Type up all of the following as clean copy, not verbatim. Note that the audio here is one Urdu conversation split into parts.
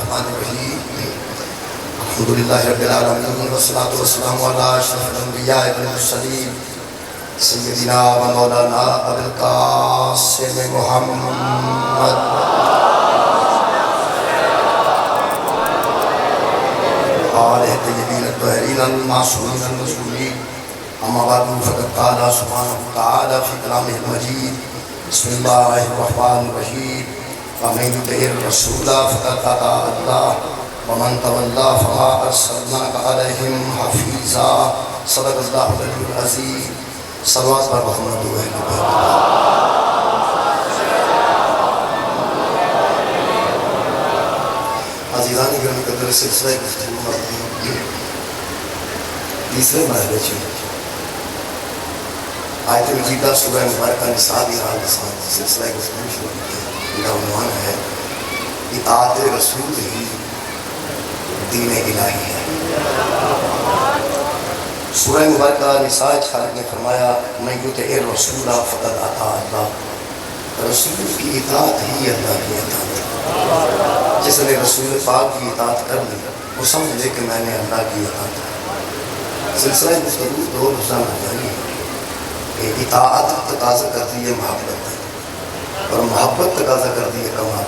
الرحمن الرحیم الحمدللہ رب العالمین والصلاة والسلام علی اشرف الانبیاء والمرسلین سیدنا و مولانا ابو القاسم محمد آلہ طیبین الطاہرین المعصومین المظلومین اما بعد فقد قال سبحانہ وتعالی فی کلامہ المجید بسم اللہ الرحمن الرحیم ومن یطع الرسول فقد اطاع اللہ ومن تولى فما ارسلناک علیہم حفیظا صدق اللہ العلی العظیم صلوات پر محمد و اہل بیت عزیزان گرامی قدر سلسلہ گفتگو تیسرے مرحلے آیت مجیدہ سورہ مبارکہ نساء سلسلہ گفتگو شروع کیا میرا عنوان ہے اطاعت رسول ہی دین الہی ہے۔ سورہ مبارکہ نساء خالق نے فرمایا من یطع الرسول فقد اطاع اللہ، رسول کی اطاعت ہی اللہ کی اطاعت ہے۔ جس نے رسول پاک کی اطاعت کر لی وہ سمجھ لے کہ میں نے اللہ کی اطاعت کی۔ سلسلہ گفتگو دو روزہ جاری ہے کہ اطاعت تقاضا کرتی ہے محبت اور محبت تقاضا کرتی ہے کمال۔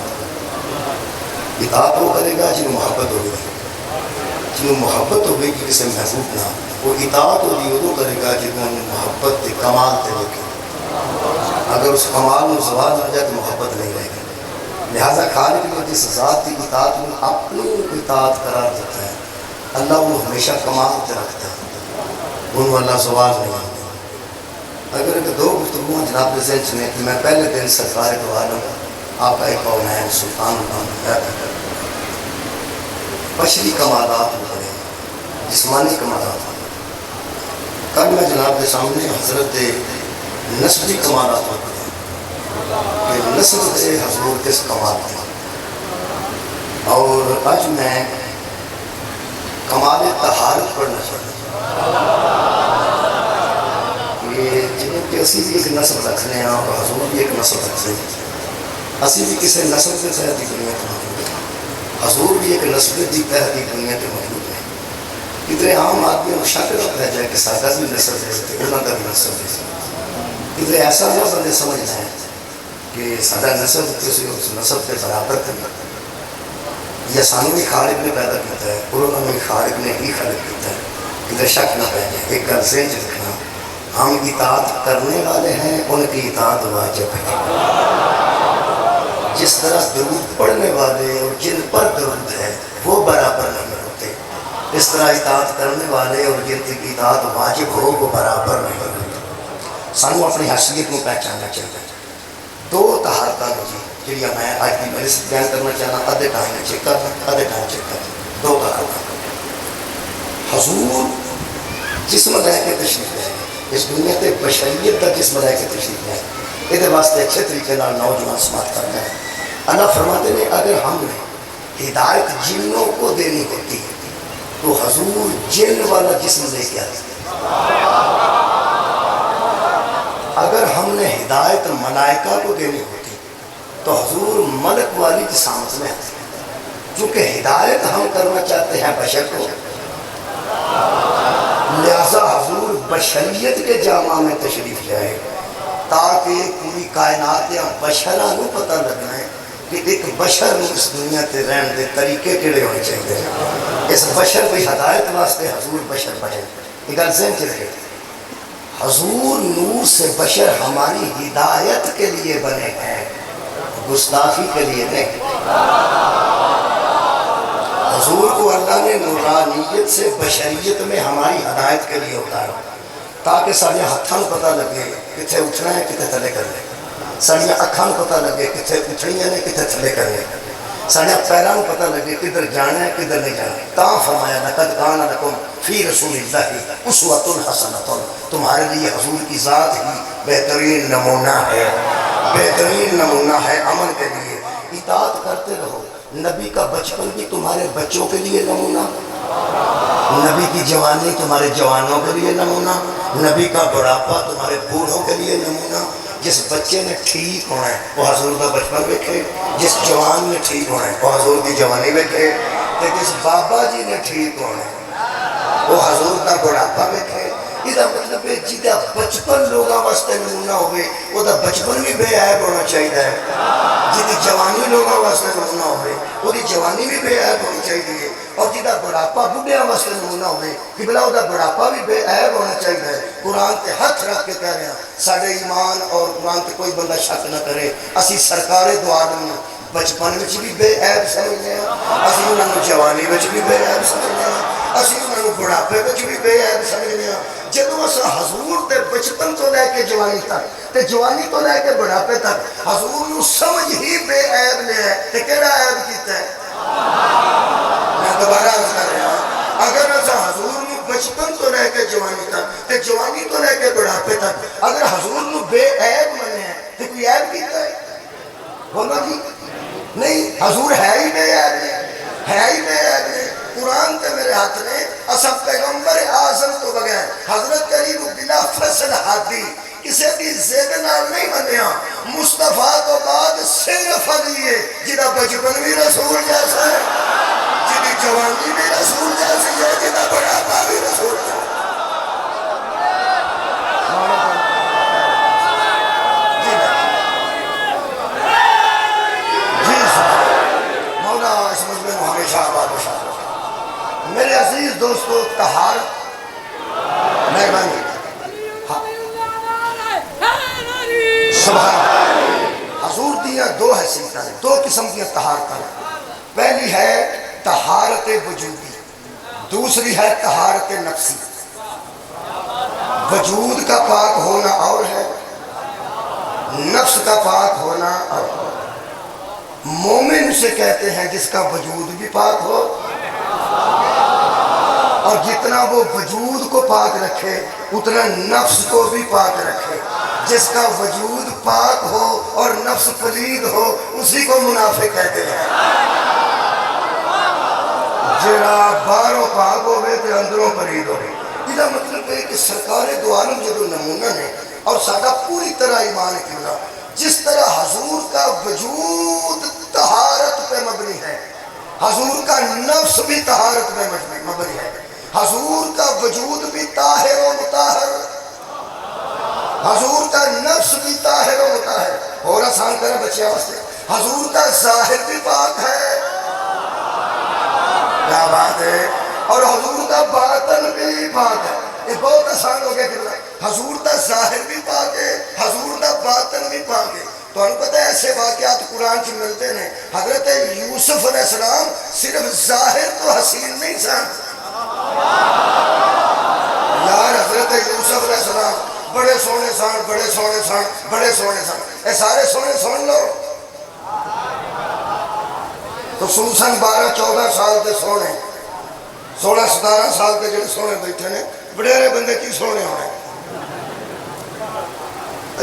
اطاعت وہ کرے گا جنہوں محبت ہوگی، جنہوں محبت ہوگی کہ کسی محبوب نہ، وہ اطاعت ہوگی وہ کرے گا جنہوں محبت تے کمال تے لکھے۔ اگر اس کمال میں زوال ہو جائے تو محبت نہیں رہے گی۔ لہذا خالق نے جس ذات کی اطاعت میں اپنی اطاعت قرار دیتا ہے، اللہ وہ ہمیشہ کمال تے رکھتا ہے، انہوں اللہ زوال نہیں ہوتا۔ اگر ایک دو گفتگو جناب کے ذہن چنے کہ میں پہلے دن سرکار دو عالم آپ کا ایک قول ہے سلطان بشری کمالات ہوئے، جسمانی کمالات ہوئے۔ کل میں جناب کے سامنے حضرت نسبی کمالات ہوتے ہیں کہ نسب سے حضور کس کمال تھے، اور آج میں کمال طہارت پڑھنا چاہتا ہوں کہ جنہیں کہ اسی بھی ایک نسب رکھنے ہیں اور حضور بھی ایک نسب رکھنے ہیں، اسی بھی کسی نسب کے تحت دنیا کے موجود ہے، حضور بھی ایک نسب کی تحت دنیا کے موجود ہے۔ کتنے عام آدمی کو شک رکھتا ہے کہ سادہ بھی نسب ہے انہوں کا بھی نسب ہے، کتنے ایسا نہ بندے سمجھنا ہے کہ سادہ نسب کسی اس نسب کے برابر کرنا، یہ سانو بھی خالق نے پیدا کیتا ہے، انہوں نے خالق نے ہی خالق کیتا ہے، کتنے شک نہ پہ جائے۔ ایک گل ذہن چ رکھنا، ہم اطاعت کرنے والے ہیں، ان کی اطاعت واجب ہے۔ جس طرح درود پڑھنے والے اور جن پر درود ہے وہ برابر نہیں ہوتے، اس طرح اطاعت کرنے والے اور جن کی اطاعت واجب ہو وہ برابر نہیں ہوتے۔ سانو اپنی حیثیت کو پہچاننا چاہیے۔ دو طہارتاں جی جڑیاں میں آج کی مجلس بیان کرنا چاہنا، ادھے ٹائم چیک کرنا، ادھے ٹائم چیک کرنا۔ دو طہارتاں حضور جسم لے کے تشریف لے گئے، اس دنیا تے بشریت کا جسم لے کے تشریف لے گئے، یہ واسطے اچھے طریقے نال نوجوان سماعت کرنا ہے۔ اللہ فرماتے ہیں اگر ہم نے ہدایت جنوں کو دینی ہوتی تو حضور جن والا جسم لے کے آتے، اگر ہم نے ہدایت ملائکہ کو دینی ہوتی تو حضور ملک والی جسامت میں آتے، چونکہ ہدایت ہم کرنا چاہتے ہیں بشر کو، لہذا حضور بشریت کے جامع میں تشریف جائے تاکہ پوری کائنات یا بشرہ کو پتہ لگنا ہے کہ ایک بشر اس دنیا تے رہن دے طریقے کیڑے ہونے چاہیے، اس بشر کی ہدایت واسطے حضور بشر بنے۔ یہ گل ذہن چ رکھے، حضور نور سے بشر ہماری ہدایت کے لیے بنے ہیں، گستاخی کے لیے نہیں۔ حضور کو اللہ نے نورانیت سے بشریت میں ہماری ہدایت کے لیے اتارا تاکہ سارے ہاتھوں پتہ لگے کتنے اٹھنا ہے کتنے تھلے کرنا ہے، سارے اکھاں پتہ لگے کتنے اٹھنیاں نے کتنے تھلے کرنے ہیں، سارے پیروں پتہ لگے کدھر جانا ہے کدھر نہیں جانا ہے۔ تاں فرمایا لقد کان لکم فی رسول اللہ اسوۃ حسنۃ، تمہارے لیے حضور کی ذات ہی بہترین نمونہ ہے، بہترین نمونہ ہے عمل کے لیے۔ اطاعت کرتے رہو، نبی کا بچپن بھی تمہارے بچوں کے لیے نمونہ، نبی کی جوانی تمہارے جوانوں کے لیے نمونہ، نبی کا بڑھاپا تمہارے بوڑھوں کے لیے نمونہ، جس بچے نے ٹھیک ہونا ہے وہ حضور دا بچپن ویکھے، جس جوان نے ٹھیک ہونا ہے وہ حضور دی جوانی ویکھے، تے جس بابا جی نے ٹھیک ہونا ہے وہ حضور دا بڑھاپا ویکھے۔ یہ مطلب ہے جہاں بچپن لوگوں واسطے نمونہ ہوئے وہ بچپن بھی بے عیب ہونا چاہیے، جی جوانی لوگوں واسطے نمونہ ہوئے وہ جوانی بھی بے عیب ہونی چاہیے، اور جہاں بڑھاپا بڑھیا واسطے نمونہ ہوئے کہ بلا وہ بڑھاپا بھی بے عیب ہونا چاہیے۔ قرآن تے ہاتھ رکھ کے کہہ رہے ہیں سارے ایمان اور قرآن تے کوئی بندہ شک نہ کرے، اسی سرکار دو عالم بچپن میں بھی بے عیب سمجھنے ہیں، اسی انہوں جوانی میں بھی بے عیب سمجھنے ہیں، اسی انہوں بڑھاپے میں بھی بے عیب سمجھنے ہیں۔ جدو اسا حضور تے بچپن تو لے کے جوانی تک تے جوانی تو لے کے بڑھاپے تک حضور نو سمجھ ہی بے عیب لے ہے تے کیڑا عیب کیتا ہے؟ میں دوبارہ عرض کر رہا ہوں، اگر اسا حضور نو بچپن تو لے کے جوانی تک تے جوانی تو لے کے بڑھاپے تک اگر حضور نو بے عیب منے ہیں تے کوئی عیب کیتا ہے؟ بولو جی نہیں، حضور ہے ہی بے عیب ہے ہی بے عیب ہے۔ قرآن تے میرے ہاتھ نے اسا پیغمبر اعظم تو بغیر حضرت علی کو بلا فصل ہاتھی کسی بھی زید نال نہیں بنیا، مصطفیٰ تو بعد صرف علی ہے جدا بچپن بھی رسول جیسا ہے، جدی جوانی بھی رسول جیسی ہے، جدا بڑھاپا بھی رسول جیسا ہے۔ مولا اس مجمع میں ہمیشہ آباد و شاد۔ میرے عزیز دوستو طہارت مہربانی سبحان حضور دیا دو حیثیتیں ہیں، دو قسم کی طہارتیں ہیں۔ پہلی ہے طہارت وجودی، دوسری ہے طہارت نفسی۔ وجود کا پاک ہونا اور ہے، نفس کا پاک ہونا اور ہے۔ مومن اسے کہتے ہیں جس کا وجود بھی پاک ہو اور جتنا وہ وجود کو پاک رکھے اتنا نفس کو بھی پاک رکھے۔ جس کا وجود پاک ہو اور نفس پلید ہو اسی کو منافق کہتے ہیں۔ جڑا باہروں پاک ہوئے تے اندروں پلید ہوئے۔ یہ مطلب ہے کہ سرکار دو عالم جدو نمونہ ہے اور سادہ پوری طرح ایمان کیوں، جس طرح حضور کا وجود طہارت پہ مبنی ہے، حضور کا نفس بھی طہارت پہ مبنی ہے، حضور کا وجود بھی طاہر و مطہر، حضور کا نفس بھی طاہر و مطہر، اور آسان کریں بچے واسطے، حضور کا ظاہر بھی پاک ہے، کیا بات ہے، اور حضور کا باطن بھی پاک ہے۔ یہ بہت آسان ہو گیا کہ حضور کا ظاہر بھی پاک ہے، حضور کا باطن بھی پاک ہے۔ تو ان پتہ ایسے واقعات قرآن کی ملتے ہیں۔ حضرت یوسف علیہ السلام صرف ظاہر تو حسین نہیں سن یار، حضرت یوسف علیہ السلام بڑے سونے سن، بڑے سونے سن، بڑے سونے سن، اے سارے سونے سن لو خصوصاً 12-14 سال کے سونے، 16-17 سال کے جڑے سونے بیٹھے نے، بڑیرے بندے کی سونے ہونے،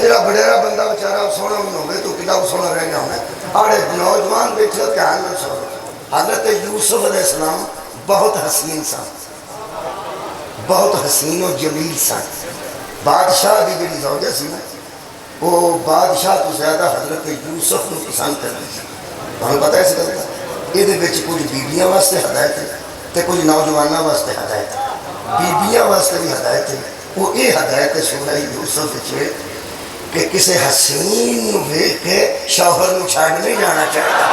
جڑا بڑیرا بندہ بیچارہ سونا نہیں ہوگے تو کلا سونا رہنا ہونا۔ آڑے نوجوان بیٹھے دھیان میں سونا۔ حضرت یوسف علیہ السلام بہت حسین سن، بہت حسین و جمیل سن۔ بادشاہ بھی جڑی زوجہ سی نا وہ بادشاہ تو زیادہ حضرت یوسف نے پسند کر دی۔ ہمیں پتہ ہے اس گل کا، یہ کچھ بیبیاں واسطے ہدایت ہے تے کچھ نوجوانوں واسطے ہدایت ہے۔ بیبیاں واسطے بھی ہدایت ہے، وہ یہ ہدایت ہے سورہ یوسف وچ کہ کسی حسین نو دیکھ کے شوہر نو چھاڑ نہیں جانا چاہیے۔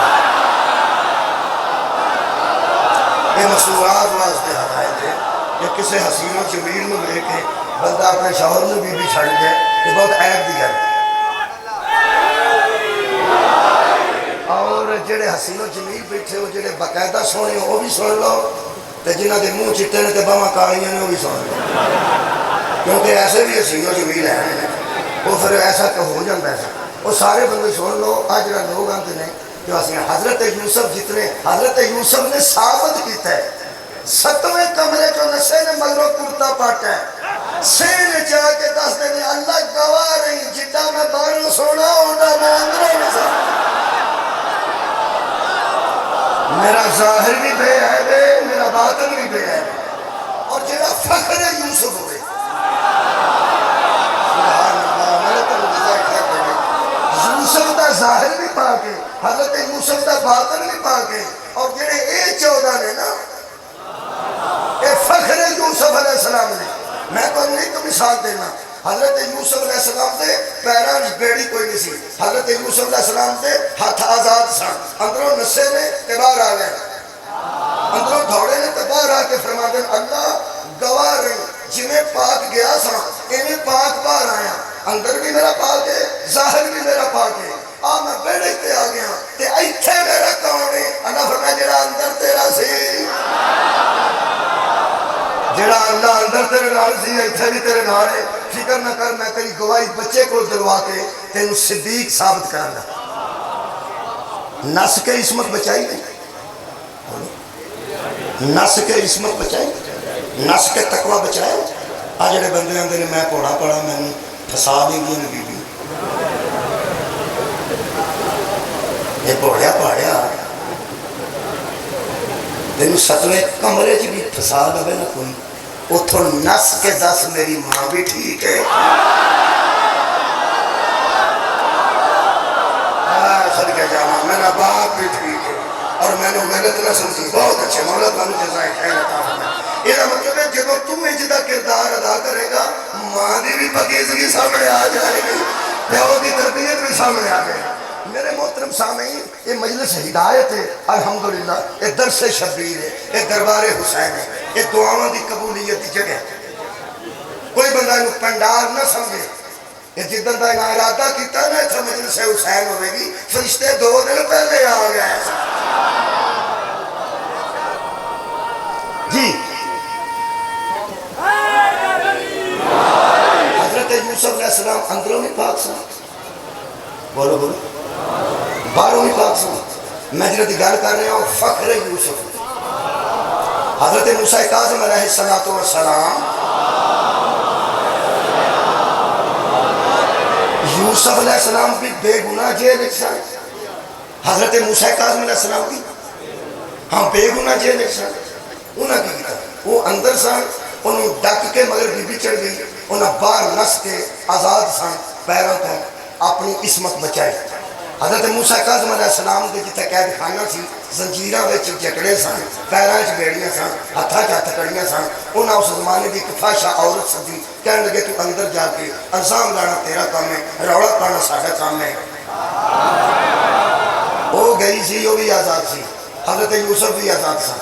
یہ مصنوعات واسطے ہدایت ہے کہ کسی حسین و جمیل نو دیکھ کے بندہ اپنے شوہر نو بھی چھاڑ جائے، یہ بہت عیب دی گل۔ اور جڑے حسین و جمیل بیٹھے ہو، جڑے باقاعدہ سونے ہو وہ بھی سن لو، تے جنہ دے منہ چٹے نے تے باواں کالیاں نے وہ بھی سن لو، کیونکہ ایسے بھی حسین و جمیل ہیں، وہ پھر ایسا کہ ہو جاتا ہے۔ وہ سارے بندے سن لو، آج جڑا لوگ آتے ہیں جو حضرت یوسف جتنے حضرت یوسف نے ثابت کیتا ہے، 7ویں کمرے جو نسے نے مگروں کرتا پاٹا ہے، سینے چاہ کے دس دینے اللہ گواہ رہی جتا میں باہروں سونا ہونا میں اندروں میں سونا، میرا ظاہر بھی بے عیب ہے، میرا باطن بھی بے عیب ہے، اور جڑا فخر یوسف ہوئے ظاہر بھی پاک ہے، حضرت یوسف دا باطن بھی پاک ہے، اور جڑے اے 14 نے نا اے فخر یوسف علیہ السلام نے. میں تو نہیں تو مثال دینا، حضرت یوسف علیہ السلام دے پیران بیڑی کوئی نہیں سی، حضرت یوسف علیہ السلام دے ہاتھ آزاد سن، اندروں نسے نے تے باہر آ گئے، اندروں دھوڑے نے تے باہر آ کے فرما دیں اللہ گواہ رہی جنہیں پاک گیا سا انہیں پاک باہر آیا، اندر بھی میرا پاک ہے ظاہر بھی میرا پاک ہے. میں بیڑے تے آ گیا تے ایتھے میرا کون ہے؟ اللہ فرمایا جڑا اندر تیرا سی، جڑا اللہ اندر تیرے نال سی ایتھے بھی تیرے نال ہے. فکر نہ کر، میں تیری گواہی بچے کو دلوا کے تینوں صدیق ثابت کرنا. نس کے عصمت بچائی نہیں، نس کے عصمت بچائی، نس کے تقوی بچائے. آ جڑے بندے آندے نے میں پوڑا پڑا میں پھسا دیں گی بی بی، یہ پوڑیا پاڑیا تینوں ستویں کمرے چ بھی پھسا دے نہ کوئی، اتھوں نس کے دس میری ماں بھی ٹھیک ہے، صدقے جانا میرا باپ بھی ٹھیک ہے، اور میں نے محنت نہ سمجھی. بہت اچھے مولا تعالیٰ جزائے خیر عطا فرمائے. یہ مطلب ہے جب تم اجدا کردار ادا کرے گا ماں دی بھی پاکیزگی سامنے آ جائے گی، پیو کی تربیت بھی سامنے آ جائے گی. میرے محترم سامعین، یہ مجلس ہدایت ہے الحمدللہ، یہ درس شبیر ہے، یہ دربار حسین ہے، یہ دعاواں دی قبولیت دی جگہ. کوئی بندہ انہوں پنڈار نہ سمجھے، یہ جدن دا انہوں ارادہ کیتا نا اتھا مجلس حسین ہوئے گی، فرشتے 2 دن پہلے آ گئے. جی حضرت یوسف علیہ السلام اندروں میں پاک سن، بولو بولو باہروں میں پاک سن. میں جنہوں کی گل کر رہا ہوں فخر یوسف، حضرت موسیٰ کاظم علیہ السلام یوسف علیہ السلام بھی بے گناہ جیل سن، حضرت موسیٰ کاظم علیہ السلام بھی ہاں بے گناہ جیل سن. انہوں نے کیا وہ اندر سن، انہوں ڈک کے مگر بی بی چڑھ گئی، انہوں باہر نس کے آزاد سن، پیروں تو اپنی عصمت بچائی. حضرت موسیٰ کاظم علیہ السلام دے جتھے قید خانہ سی، زنجیراں وچ جکڑے سن، پیراں وچ بیڑیاں سن، ہتھاں وچ ہتھکڑیاں سن. انہاں اس زمانے دی ایک فحشہ عورت سدی، کہنے لگے تو اندر جا کے الزام لانا تیرا کام ہے، روڑا پانا ساڈا کام ہے. وہ گئی سی، وہ بھی آزاد سی، حضرت یوسف بھی آزاد سن.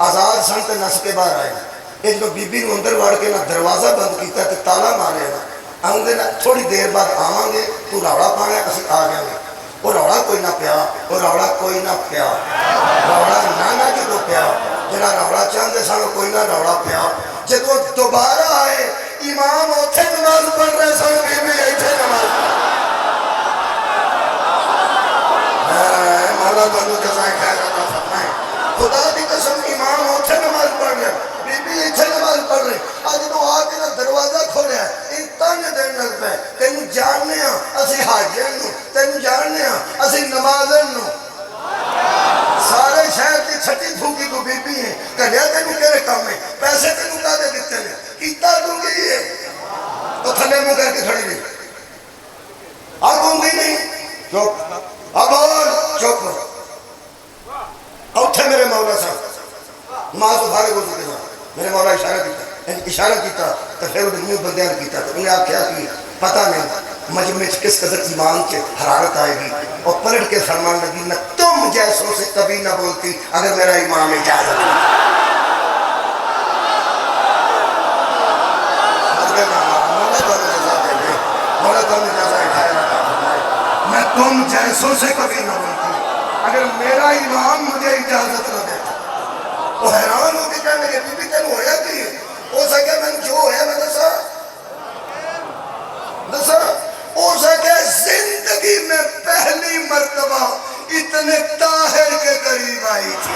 آزاد سن تے نس کے باہر آئے. ایک جو بی بی نو اندر وڑ کے نہ دروازہ بند کیتا تے تالا مارے نا، آندے نا تھوڑی دیر بعد آواں گے تو روڑا پانا ہے، اسی آ گئے. وہ روڑا کوئی نہ پیا، وہ روڑا کوئی نہ پیا، روڑا نہ جدو پیا، جنا روڑا چاہتے سانو کوئی نہ روڑا پیا. جدو دوبارہ آئے امام اوتھے نماز پڑھ رہے سن، بی بی ایتھے نماز مولا بندو جزائے خیر عطا فرمائے. خدا دی قسم امام اوتھے نماز پڑھ رہے، بی بی ایتھے نماز پڑھ رہے. آج تو آ کے نہ دروازہ کھولیا ان تانے دین لگ پہ تینوں جاننے ہاں اسی حاجن نو، تینوں جاننے ہاں اسی نمازن نو. سارے شہر کی چھٹی تھوکی تو بی بی ہیں، کہلیا تینوں کہرے کام ہے، پیسے تینوں کا دے دیتے ہیں، کیتا دوں گی ہے تو تھلے مو کر کے کھڑی نہیں. آگوں گی نہیں چوپ، آبول چوپ. اوتھے میرے مولا صاحب ماں تو بھارے گو چکے جاؤ، میرے مولا اشارہ کیتا تو پھر وہ نیو بندیاں کیتا تو انہیں آپ کیا کی پتہ نہیں مجمع کس قدر ایمان کے حرارت آئے گی. اور پلٹ کے فرمان لگی نہ تم جیسوں سے کبھی نہ بولتی اگر میرا امام اجازت میں تم جیسوں سے کبھی نہ بولتی اگر میرا امام مجھے اجازت نہ دیتا. وہ حیران ہو کے کہنے لگے بی بی تینوں ہویا کی ہو سکے میں جو ہے میں دسا ہو سکے زندگی میں پہلی مرتبہ اتنے طاہر کے قریب آئی تھی.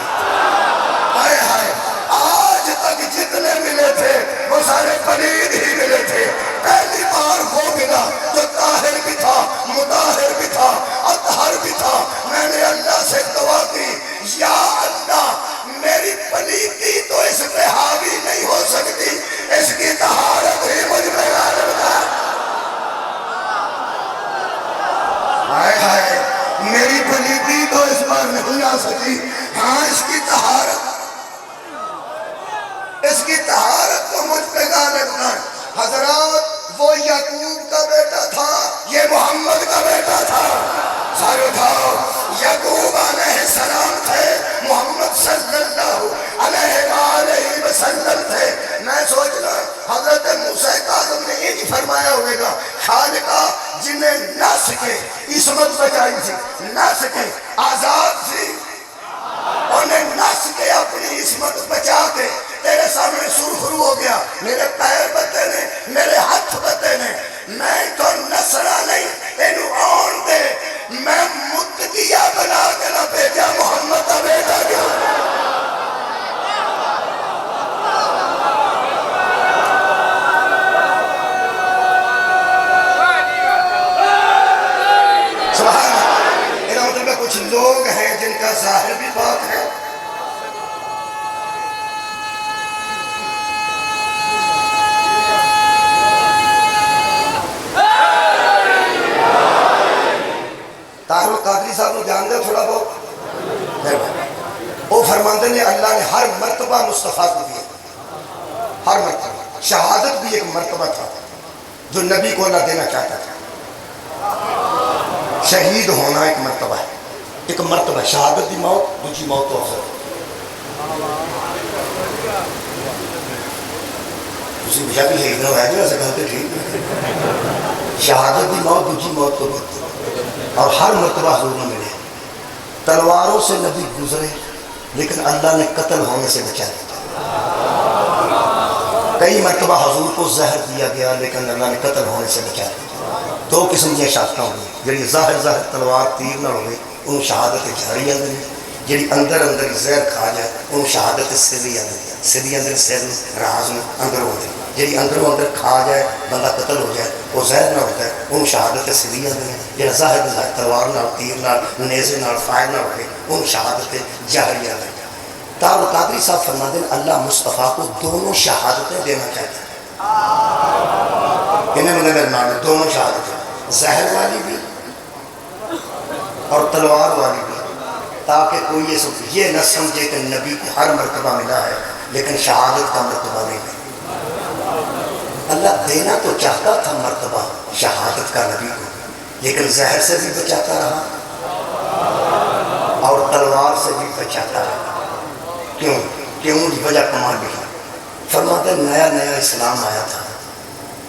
ہائے ہائے آج تک جتنے ملے تھے وہ سارے پلید ہی ملے تھے. پہلی بار وہ ملا جو طاہر بھی تھا، مطاہر بھی تھا، اطہر بھی تھا. میں نے اللہ سے دعا کی یا اللہ میری پلیتی تو اس پہ حاوی نہیں ہو سکتی، اس کی طہارت کی طہارت کو مجھ پہ غالب کر۔ حضرات وہ یعقوب کا بیٹا تھا، یہ محمد کا بیٹا تھا۔ سارے اٹھاؤ، یعقوب علیہ السلام تھے، محمد صلی اللہ علیہ وآلہ وسلم تھے۔ میں سوچ رہا حضرت موسیٰ کاظم نے یہ نہیں فرمایا ہوئے گا، خالقہ جنہیں نہ سکے عصمت بچائی تھی، نہ سکے آزاد تھی، انہیں نہ سکے اپنی عصمت بچا کے تیرے سامنے سرخرو ہو گیا، میرے پیر بتے نے، میرے ہاتھ بتے نے، میں تو نسرا نہیں تینو آن دے، میں متقیہ بنا کے نہ بھیجا محمد کا بیٹا گیا۔ سبحان اللہ۔ میرا مطلب ہے کچھ لوگ ہیں جن کا ظاہر بھی پاک ہے، طاہر القادری صاحب کو جان دے تھوڑا بہت، وہ فرماندے نے اللہ نے ہر مرتبہ مصطفیٰ کو دیا، ہر مرتبہ۔ شہادت بھی ایک مرتبہ تھا جو نبی کو اللہ دینا چاہتا تھا۔ شہید ہونا ایک مرتبہ ہے، ایک مرتبہ شہادت دی موت، دوسری موت تو افضل۔ اسی بجا بھی شہید نہ ہوا ہے جو ایسا کہتے ٹھیک، شہادت دی موت، دوسری موت تو بہت، اور ہر مرتبہ حضور نہ ملے۔ تلواروں سے نبی گزرے لیکن اللہ نے قتل ہونے سے بچا دیا۔ کئی مرتبہ حضور کو زہر دیا گیا لیکن اللہ نے قتل ہونے سے بچا دیا۔ دو قسم کی شہادتیں ہوئی، جڑی ظاہر تلوار تیر نہ ہوئے انہوں شہادت جہری اندر، جڑی اندر زہر کھا جائے انہوں شہادت سری اندر، سری اندر سر راز میں اندر ہوتے، جڑی اندر کھا جائے بندہ قتل ہو جائے وہ زہر نہ ہوتا ہے انہوں شہادت سری اندر، جڑا ظاہر تلوار نال تیر نال نیزے نال فائر نہ ہوئے انہوں شہادت جہری اندر۔ طاہر القادری صاحب فرماتے ہیں اللہ مصطفیٰ کو دونوں شہادتیں دینا چاہتا ہے، انہیں مجھے درمیان میں دونوں شہادتیں، زہر والی بھی اور تلوار والی بھی، تاکہ کوئی یہ نہ سمجھے کہ نبی کو ہر مرتبہ ملا ہے لیکن شہادت کا مرتبہ نہیں ملا۔ اللہ دینا تو چاہتا تھا مرتبہ شہادت کا نبی کو، لیکن زہر سے بھی بچاتا رہا اور تلوار سے بھی بچاتا رہا۔ کیوں وجہ کمال بھی ہے۔ فرماتے ہیں نیا اسلام آیا تھا،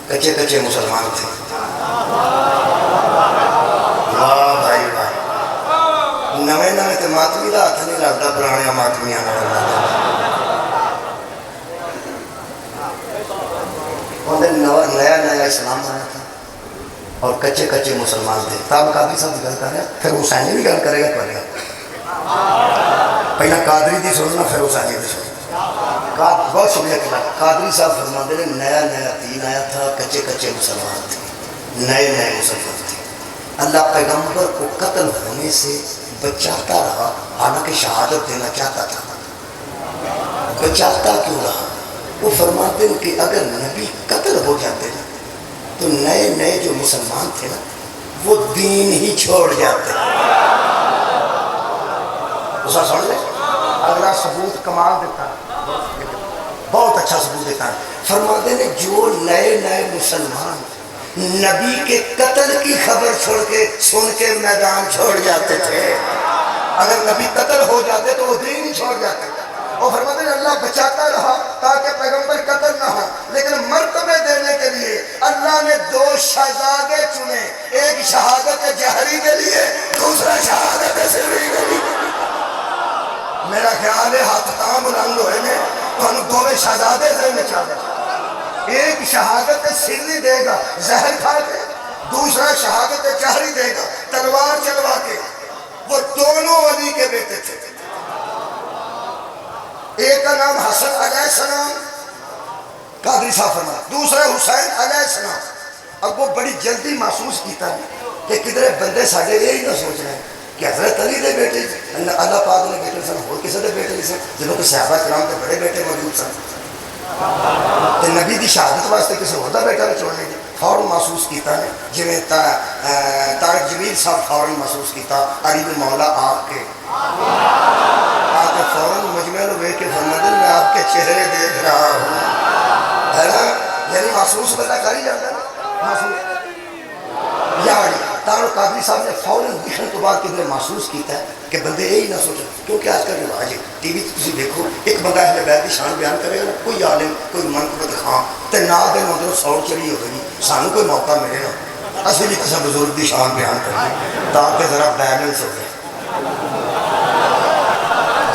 کچے مسلمان تھے، واہ بھائی واہ، نوے تے ماتمی دا ہاتھ نہیں لگتا پرانے ماتمیاں نیا اسلام آیا تھا اور کچے مسلمان تھے۔ طاہر القادری صاحب گل کر رہے ہیں، پھر حسینی بھی گل کرے گا پہلے قادری دی سننا پھر حسینی دی سننا۔ بہت شکریہ کیا قادری صاحب فرماتے ہیں نیا دین آیا تھا، کچے مسلمان تھے، نئے مسلمان تھے، اللہ پیغمبر کو قتل ہونے سے بچاتا رہا، حالانکہ شہادت دینا چاہتا تھا، بچاتا کیوں رہا؟ وہ فرماتے ہیں کہ اگر نبی قتل ہو جاتے نا تو نئے جو مسلمان تھے نا وہ دین ہی چھوڑ جاتے۔ اسا سن لے اگلا ثبوت کمال دیتا ہے، بہت اچھا ثبوت دیتا ہے۔ فرماتے ہیں جو نئے مسلمان نبی کے قتل کی خبر سن کے میدان چھوڑ جاتے تھے، اگر نبی قتل ہو جاتے تو وہ دین ہی چھوڑ جاتے۔ اور فرماتے ہیں اللہ بچاتا رہا تاکہ پیغمبر قتل نہ ہو، لیکن مرتبے دینے کے لیے اللہ نے دو شہزادے چنے، ایک شہادت جہری کے لیے، دوسرا شہادت سری کے لیے۔ میرا خیال ہے ہاتھ تاں بلند ہوئے نے تو انہوں دو شہزادے دینے چاہتے، ایک شہادت سری دے گا زہر کھا کے، دوسرا شہادت جہری دے گا تلوار چلوا کے۔ وہ دونوں علی کے بیٹے تھے، ایک کا نام حسن علیہ السلام قادری صاحب فرمایا، دوسرا حسین علیہ السلام۔ اب وہ بڑی جلدی محسوس کیتا ہے کہ کدھر بندے ساڑھے یہی نہ سوچ رہے ہیں کہ حضرت علی دے بیٹے اللہ پاک نے بیٹے سن، اور کسی دے بیٹے نہیں سن، جنہوں کہ صحابہ کرام کے بڑے بیٹے موجود سن، کہ نبی دی شہادت واسطے کسی اور دا بیٹا نہیں چھوڑنے گے۔ فوراً محسوس کیتا ہے جویں طارق جمیل صاحب فوراً محسوس کیتا علی بن مولا آپ کے فوراً مجمع ہوئے کہ فرماتے ہیں میں آپ کے چہرے دیکھ رہا ہوں، محسوس بندہ کر ہی جاتا ہے محسوس یاری تارو قادری صاحب نے فوراً دکھنے تو بعد کدھر محسوس کیتا ہے کہ بندے یہی نہ سوچیں کیونکہ آج کل رواج ہے ٹی وی تسی دیکھو ایک بندہ اہل بیت کی شان بیان کرے گا نا کوئی عالم کوئی منقبت خاں تے نال دے مندروں سوڑ چلی ہوگی سانو کوئی موقع ملے نا اسی بھی کسی بزرگ کی شان بیان کریے تاکہ ذرا بیلنس ہو جائے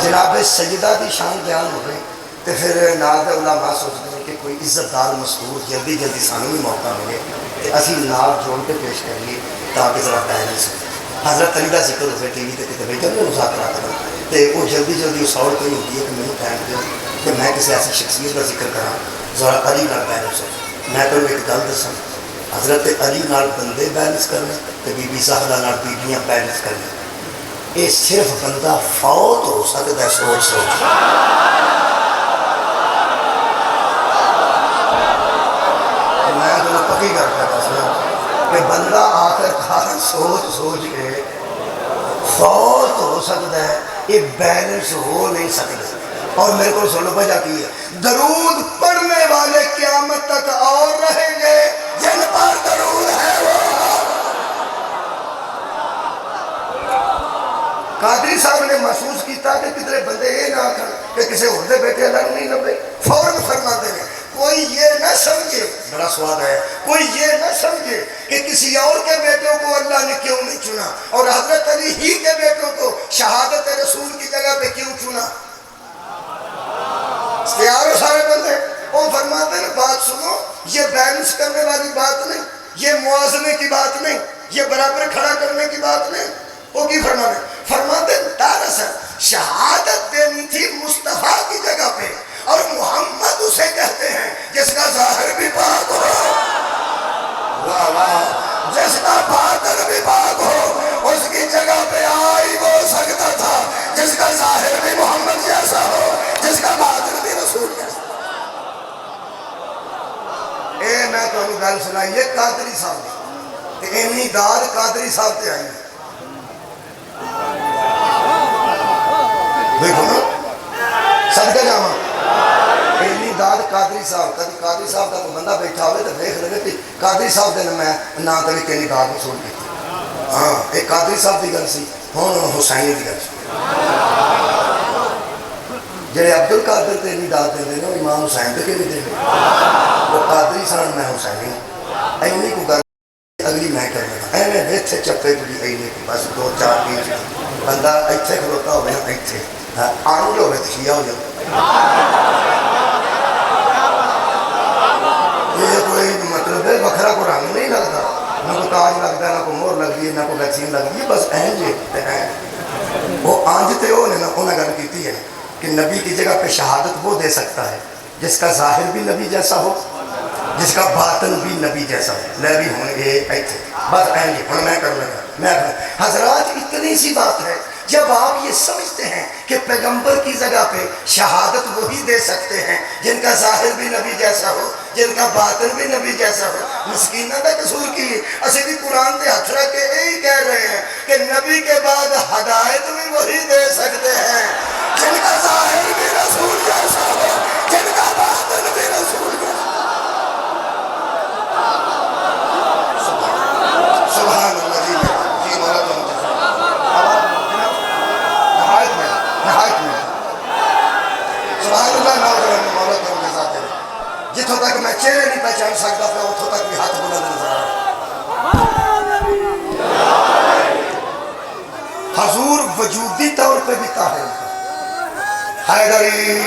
جناب سیدہ دی شان بیان ہو گئی تو پھر نال دے علماء سوچتے ہیں کہ کوئی عزت دار مذکور جلدی جلدی سانو بھی موقع ملے تو اسی نال جوڑ کے پیش کریے تاکہ ذرا بیلنس ہو جائے حضرت علی کا ذکر ہوئے ٹی وی تے کتے بیٹھے میں مذاکرہ کروں تو وہ جلدی جلدی اس اور کوئی ہوتی ہے کہ میں ٹائم دے کہ میں کسی ایسی شخصیت کا ذکر کرا ذرا علی نال بیلنس ہو میں تو ایک گل دساں حضرت علی نال بندے بیلنس کرنا تو بی بی زہرا نال بیبیاں بیلنس کرنا یہ صرف بندہ فوت ہو سکتا ہے سوچ سوچ میں تو پکی کرتا تھا کہ بندہ آخر کار سوچ سوچ کے فوت ہو سکتا ہے یہ بیلنس ہو نہیں سکتا اور میرے کو سنو وجہ کی ہے درود پڑھنے والے قیامت تک اور رہیں گے جن پر درود ہے وہ قادری صاحب نے محسوس کیتا کہ کتنے بندے یہ نہ کر کہ کسی اور دے بیٹے اللہ نہیں لبے فوراً فرماتے ہیں کوئی یہ نہ سمجھے بڑا سواد ہے کوئی یہ نہ سمجھے کہ کسی اور کے بیٹوں کو اللہ نے کیوں نہیں چنا اور حضرت علی ہی کے بیٹوں کو شہادت رسول کی جگہ پہ کیوں چنا تیار ہو سارے بندے وہ فرماتے ہیں بات سنو یہ بیلنس کرنے والی بات نہیں یہ موازنے کی بات نہیں یہ برابر کھڑا کرنے کی بات نہیں وہ کی فرماتے ہیں دراصل شہادت دینی تھی مصطفیٰ کی جگہ پہ اور محمد اسے کہتے ہیں جس کا ظاہر بھی پاک ہو واہ واہ جس کا باطن بھی پاک ہو اس کی جگہ پہ آئی وہ سکتا تھا جس کا ظاہر بھی محمد جیسا ہو جس کا باطن بھی رسول جیسا اے میں تو انہوں گل سنائی یہ قادری صاحب نے اینی داد قادری صاحب تے آئی دیکھو نا صدقہ جاواں اینی داد قادری صاحب کبھی قادری صاحب کا کوئی بندہ بیٹھا ہوئے تو دیکھ لگے کہ قادری صاحب دے میں نہ تو بھی اینی داد نہیں سن کی ہاں ایک قادری صاحب کی گل سی ہوں حسین کی گل سی جڑے عبد القادر تے اینی داد دے نا امام حسین تے کیوں دے وہ قادری سن میں حسین اینی کو گل اگلی میں کرنا ایویں اتنے چپے جی اینی بس دو چار پیج بندہ اتنے کھلوتا ہوئے اتنے آنج ہوئے تو شیعہ ہو جاتا یہ کوئی مطلب ہے بکھرا کو رنگ نہیں لگتا نہ کوئی تاج لگتا ہے نہ کوئی مور لگتی ہے نہ کوئی ویکسین لگتی ہے بس اینج وہ آنج تے ہو نے انہیں گل کی ہے کہ نبی کی جگہ پہ شہادت وہ دے سکتا ہے جس کا ظاہر بھی نبی جیسا ہو جس کا باطن بھی نبی جیسا ہو لے بھی ہوں گے ایتھے بس اینج ہوں میں کر لگا میں حضرات اتنی سی بات ہے جب آپ یہ سمجھتے ہیں کہ پیغمبر کی جگہ پہ شہادت وہی دے سکتے ہیں جن کا ظاہر بھی نبی جیسا ہو جن کا باطن بھی نبی جیسا ہو مسکینہ کا قصور کی اسے بھی قرآن دے ہاتھ رکھ کے یہی کہہ رہے ہیں کہ نبی کے بعد ہدایت بھی وہی دے سکتے ہیں جن کا ظاہر بھی رسول جیسا ہو جن کا باطن بھی رسول جیسا سبحان اللہ جی مولا تو سبحان اللہ نوجوان مولا تو کے ساتھ جتوں تک میں چہرے نہیں پہچان سکتا پہ اتوں تک بھی ہاتھ بلند نظر آ حضور وجودی طور پہ بھی طاہر حیدری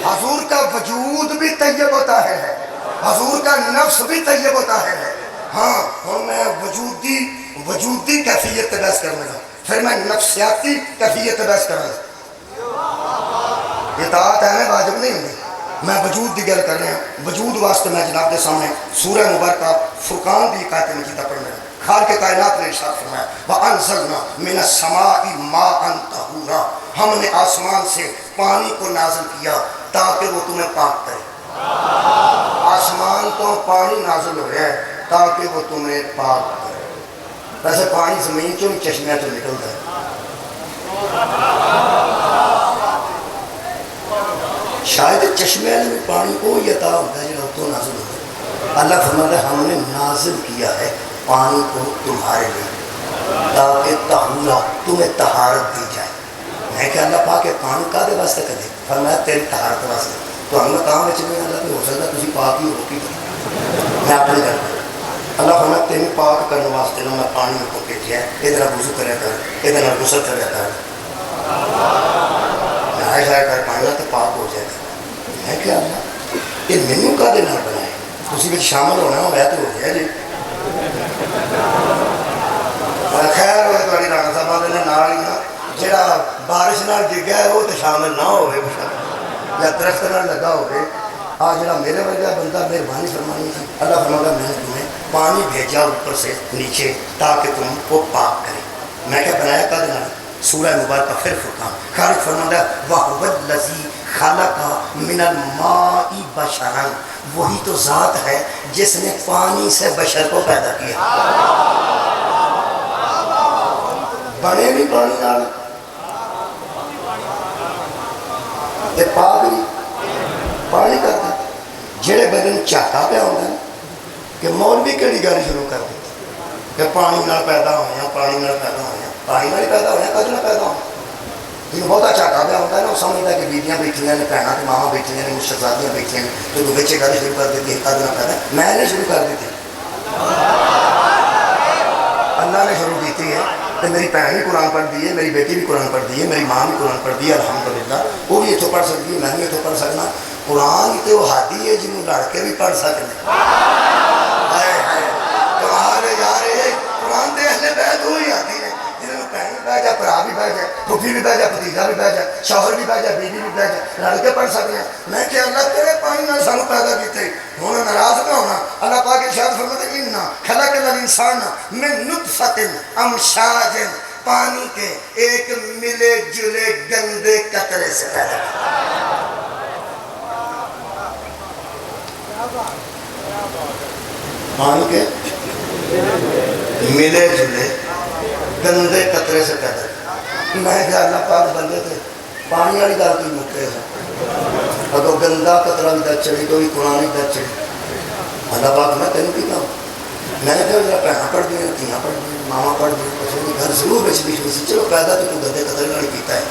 حضور کا وجود بھی طیب و طاہر ہے حضور کا نفس بھی طیب و طاہر ہے ہاں اور میں وجودی کیفیت بحث کرنے گا پھر میں نفسیاتی کیفیت بحث کرنا اطاعت ہے میں واجب نہیں ہوگی میں وجود دی گل کر رہا ہوں وجود واسطے میں جناب کے سامنے سورہ مبارکہ فرقان دی آیت مجیدہ پڑھنا ہے خالق کائنات نے ارشاد فرمایا وَأَنزَلْنَا مِنَ السَّمَاءِ مَاءً طَهُورًا ہم نے آسمان سے پانی کو نازل کیا تاکہ وہ تمہیں پاک کرے آسمان تو پانی نازل ہو رہا ہے تاکہ وہ تمہیں پاک کرے ویسے پانی زمین چوں چشمے تو نکلتا ہے شاید چشمے میں پانی کو یہ عطا ہوتا ہے جو تو نازل ہوتا ہے اللہ فرماتا ہے ہم نے نازل کیا ہے پانی کو تمہارے لیے تاکہ طہورا تمہیں طہارت دی جائے. میں کہ اللہ پاک پانی کا دے واسطے کدے فرمایا تیری طہارت واسطے. تو ہم نے کہاں بچ نہیں اللہ کہ ہو سکتا تھی پاک ہی ہو کی میں اپنے گھر اللہ فرمایا تین پاک کرنے واسطے نہ میں پانی کو بھیجا ہے یہ وضو کریا کر یہ غسل کریا کر نہایا جایا کر پانی تو پاک ہو جائے گا. میں کہ اللہ یہ مینو کا دے نال بنائے تسی وچ شامل ہونا ہوا تو ہو گیا جی. خیر ہوئے تھوڑی رانا صاحب نے نال ہی نا جہاں بارش نال ڈگیا ہے وہ تو شامل نہ ہوئے یا درخت نال لگا ہوئے. آج جڑا میرے ورگا بندہ مہربانی فرمانی تھی اللہ فرماتا میں نے تمہیں پانی بھیجا اوپر سے نیچے تاکہ تم کو پاک کرے. میں کیا بنایا کد نہ سورہ مبارکہ پھر فرقان خالق فرماتا ہے وَهُوَ الَّذِي خَلَقَ مِنَ الْمَاءِ بَشَرًا وہی تو ذات ہے جس نے پانی سے بشر کو پیدا کیا. بنے بھی پانی نال تے پاک بھی پانی کرتا جڑے بدن چاہتا پہ ہوتا ہے کہ مولوی کیڑی گل شروع کر دیتا کہ پانی نال پیدا ہویا پانی نال پیدا ہویا پانی نال پیدا ہویا کد نال پیدا ہویا. جنہوں بہتا چاہتا پہ ہوتا ہے نا وہ سمجھتا ہے کہ بیویاں بیٹھیاں نے بہناں تے ماواں بیٹھیاں نے مشتزادیاں بیٹھیاں نے تو بچے گل شروع کر دیتی ہے کد نال پیدا. میں نے شروع کر دیتی اللہ نے شروع کی ہے. میری بہن بھی قرآن پڑھ دی ہے میری بیٹی بھی قرآن پڑھ دی ہے میری ماں بھی قرآن پڑھ دی ہے الحمدللہ. وہ بھی اتوں پڑھ سکتی ہے میں بھی اتوں پڑھ سکنا. قرآن تو وہ ہادی ہے جنہوں لڑ کے بھی پڑھ سکتے تمہارے یار قرآن دے اہل بیت وہی ہادی نے جنہوں بہن بھی بہ جائے بھرا بھی بہ جائے پھوپھی بھی بہ جائے بھتیجا بھی بہ جائے شوہر بھی بہ جائے بیوی بھی بہ جائے لڑ کے پڑھ سکتے ہیں. میں کہ اللہ تیرے پانی نال سانو پیدا کیتے ہونا ناراض نہ ہونا. اللہ پاک ارشاد فرماتا ہے انا خلقنا الانسان من نطفۃ امشاج پانی کے ایک ملے جلے گندے قطرے سے پیدا کیا. پانی کے ملے جلے گندے قطرے سے پیدا کیا. میں کہ اللہ پاک بندے تھے پانی والی گل کوئی مکے ہے اگر گندا قطرہ بھی در چڑی تو بھی قرآن ہی در چڑی. اللہ پاک میں تینوں کی کہوں میں نے کہا میرا بہناں پڑھ دیا تیاں پڑھ دیا ماما پڑھ دیا کچھ گھر ضرور بچ لکھنی سی چلو پیدا تو گندے قطرے نال کیتا ہے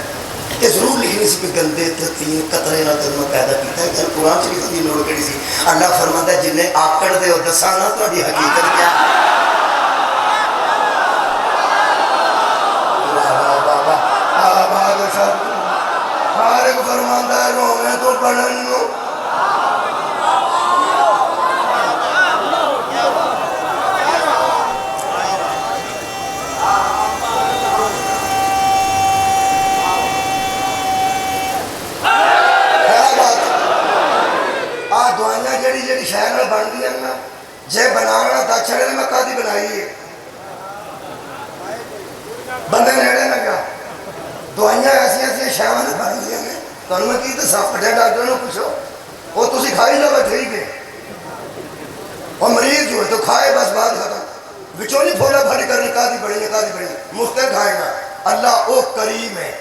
یہ ضرور لکھنی سی کہ گندے تین قطرے نال تینوں پیدا کیتا ہے. گھر قرآن چ لکھن کی لوڑ کہڑی سی. اللہ فرماتا ہے جنہیں آکڑ دے اور دساں نا تہاڈی حقیقت کیا خالق فرماتا ہے رونے تو پڑھن نو جڑی شہر بن گئی نا جے بنانا دس چھڑے میں کدی بنائی ہے بندے نیڑے نہ گیا دوائیاں ایسی ایسی شہر بن گئی ہیں تمہیں میں کی دسا بڑے ڈاکٹر نے پوچھو وہ تسی کھائی جاؤ ٹھیک ہے وہ مریض جو ہے تو کھائے بس بات ختم بچوں نہیں پھولا بھری کرنی کدی بڑی مفتے کھائے گا. اللہ او کریم ہے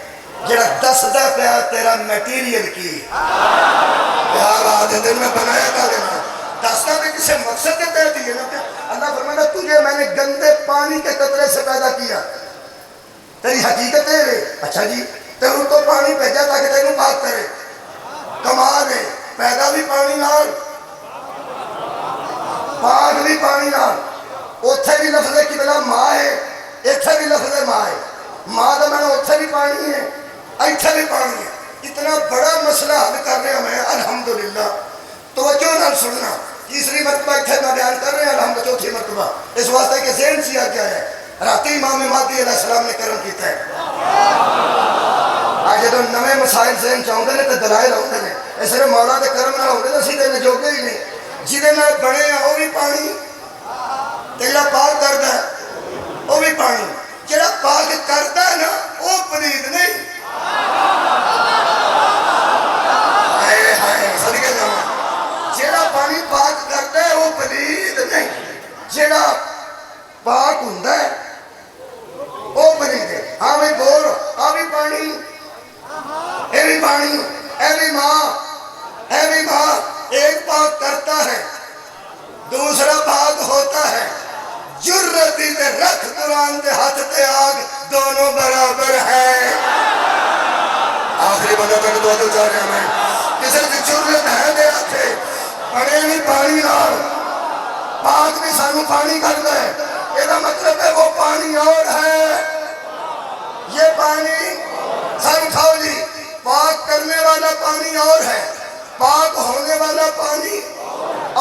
جڑا دسدا پیا تیرا میٹیریل کی پیار آدھے دن میں بنایا کا دینا دستا بھی کسی مقصد کے تحت ہی ہے نا. اللہ فرماتا تجھے میں نے گندے پانی کے قطرے سے پیدا کیا تیری حقیقت ہے. اچھا جی تینوں تو پانی بھیجا تاکہ تینوں پاک کرے. کمال ہے پیدا بھی پانی نال پاک بھی پانی نال. اوتھے بھی لفظ کی بلا ماں ہے ایتھے بھی لفظ ماں ہے. ماں دا میں اوتھے بھی پانی ہے ایتھے بھی پانی ہے. اتنا بڑا مسئلہ حل کر رہے ہیں ہمیں الحمدللہ. توجہ نال سننا تیسری مرتبہ اتھے میں بیان کر رہے ہیں الحمد چوتھی مرتبہ اس واسطے کہ ذہن سیا کیا ہے راتی امام مہدی علیہ السلام نے کرم کیتا ہے. آج جدوں نویں مسائل ذہن چاہتے ہیں تو دلائل ہوتے ہیں اس لیے مولا دے کرم نہ ہوتے ہیں سیدھے نجوگے ہی نہیں جہدے نال بنے ہیں وہ بھی پانی جڑا پاک کرتا ہے وہ بھی پانی جڑا پاک کرتا ہے نا وہ پلید نہیں. جڑا پانی پاک کرتا ہے وہ پلید نہیں. جڑا پاک ہوندا ہے وہ پلید ہے. ہاں بھی بول آ بھی پانی اے بھی پانی اے بھی ماں ایک پاک کرتا ہے جان تے ہاتھ تے آگ دونوں برابر ہے. آخری بندہ تک دو چاہ رہا میں کسی کی ضرورت ہے دے آتے پڑے نہیں پانی نال پاک بھی سانو پانی کر دے. یہ مطلب ہے وہ پانی اور ہے. یہ پانی سن کھاؤ جی پاک کرنے والا پانی اور ہے, پاک ہونے والا پانی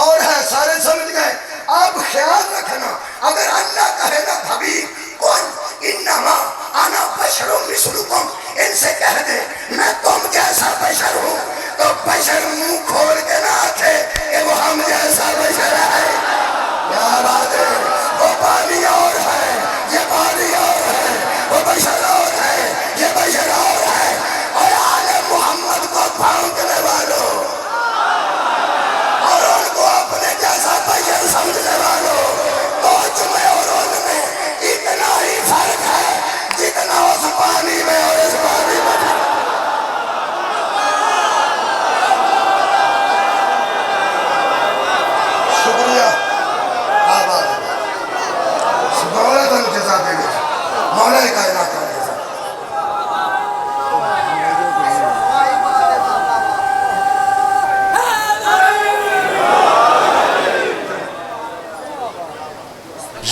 اور ہے. سارے سمجھ گئے. آپ خیال رکھنا اگر اللہ کہے نا حبیب کون انما انا بشر مثلکم, ان سے کہہ دے میں تم جیسا بشر ہوں, تو بشر منہ کھول کے نہ آتے کہ وہ ہم جیسا بشر ہے. کیا بات ہے. وہ پانی اور ہے, یہ پانی اور ہے, وہ بشر اور ہے, یہ بشر اور ہے. اور آل محمد کو پھونکنے والوں اور ان کو اپنے جیسا بشر سمجھنے والوں, تو تمہیں اور ان میں اتنا ہی فرق ہے جتنا اس پانی میں اور اس پانی میں. شکریہ. آباد مولا تم جزا دے گے, مولا کائنات کا جزا.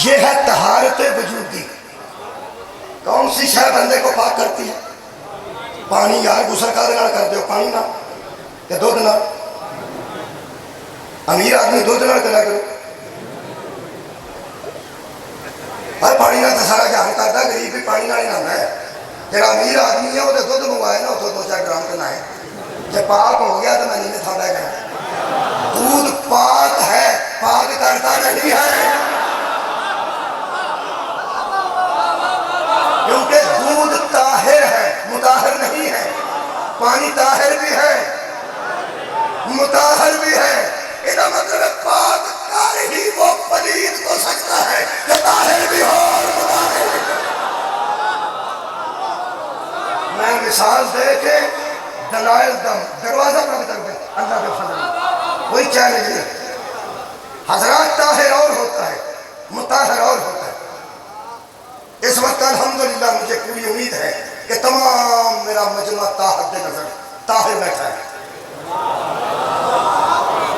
یہ ہے طہارت وجودی. کون سی شے بندے کو پاک کرتی ہے؟ پانی. یار غسل کا دینا کر دو پانی نہ یا دودھ نہ. امیر آدمی دودھ نہ کرنا کرو, ہر پانی نہ تو سارا جہان کرتا, غریب بھی پانی نہ ہی نہ ہے. جڑا امیر آدمی ہے وہ دودھ منگوائے نا اتوں 2-4 گرام کے نہ ہے. جب پاک ہو گیا تو میں نہیں تھا لے گیا. دودھ پاک ہے, پاک کرتا نہیں ہے. کیونکہ دودھ طاہر ہے, مطہر نہیں ہے. پانی طاہر بھی ہے, مطہر بھی ہے. اس مطلب پاک کر ہی وہ پلید کو سکتا ہے جو طاہر بھی ہو اور مطہر بھی. میں مثال دے کے دلائل دم دروازہ بند کر دیں اللہ کے فضل. وہی چیلنج ہے حضرات. طاہر اور ہوتا ہے, مطہر اور ہوتا ہے. اس وقت الحمدللہ مجھے پوری امید ہے کہ تمام میرا مجمع حد نظر طاہر بیٹھا ہے.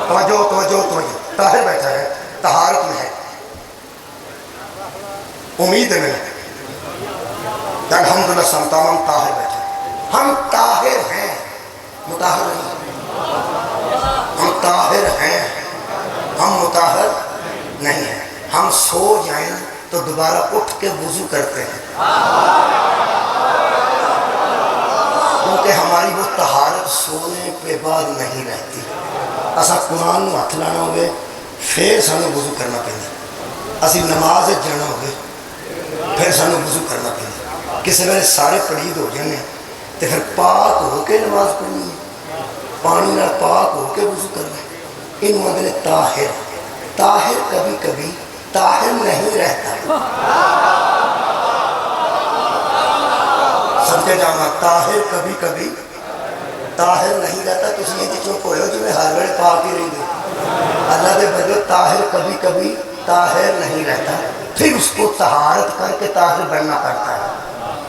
توجہ توجہ توجہ. طاہر بیٹھا ہے, طہارت میں ہے. امید ہے میں کہ الحمدللہ سب تمام طاہر بیٹھے ہیں. ہم طاہر ہیں, مطہر نہیں. ہم طاہر ہیں, ہم مطہر نہیں ہیں. ہم سو جائیں تو دوبارہ اٹھ کے وضو کرتے ہیں, کیونکہ ہماری وہ طہارت سونے کے بعد نہیں رہتی. اسا قرآن نو ہاتھ لانا ہوئے پھر سانو وضو کرنا پہنا. اسی نماز جانا ہوئے پھر سانو وضو کرنا پہنا. کسی ویلے سارے پلید ہو جانے تو پھر پاک ہو کے نماز پڑھنی ہے, پانی نہ پاک ہو کے وضو کرنا ہے. ان مدن طاہر. طاہر کبھی کبھی طاہر نہیں رہتا. سمجھے جانا, طاہر کبھی کبھی طاہر نہیں رہتا. تسی یہ چپ ہوئے ہو جو میں ہر ویلے پاک ہی رہی دے. اللہ دے بندے طاہر کبھی کبھی طاہر نہیں رہتا, پھر اس کو طہارت کر کے طاہر بننا پڑتا ہے.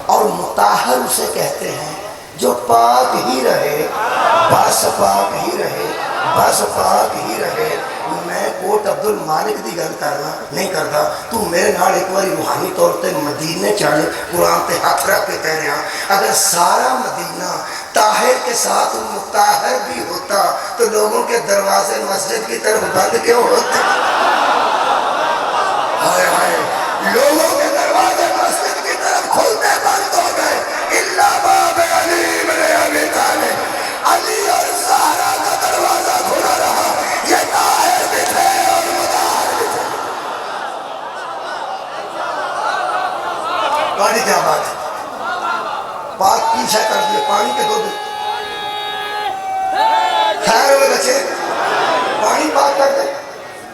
اور مطہر اسے کہتے ہیں جو پاک ہی رہے, بس پاک ہی رہے, بس پاک ہی رہے. میں کوٹ عبد المالک دی گل کرنا نہیں کرتا. تو میرے نال ایک باری روحانی طور تے مدینے چل, قرآن تے ہاتھ رکھ کے کہہ رہا اگر سارا مدینہ طاہر کے ساتھ مطہر بھی ہوتا تو لوگوں کے دروازے مسجد کی طرف بند کیوں ہوتے؟ ہائے ہائے, لوگوں کے دروازے مسجد کی طرف کھلتے بند ہو گئے. اللہ باب علی بن ابی طالب, علی اور زہرا کا دروازہ کھلا رہا. یہ طاہر بھی تھے اور مطہر بھی تھے. پانی کیا بات ہے, پاک کی شے کر دیے, پانی کے دودھ. خیر ہوئے بچے, پانی پاک کر دے.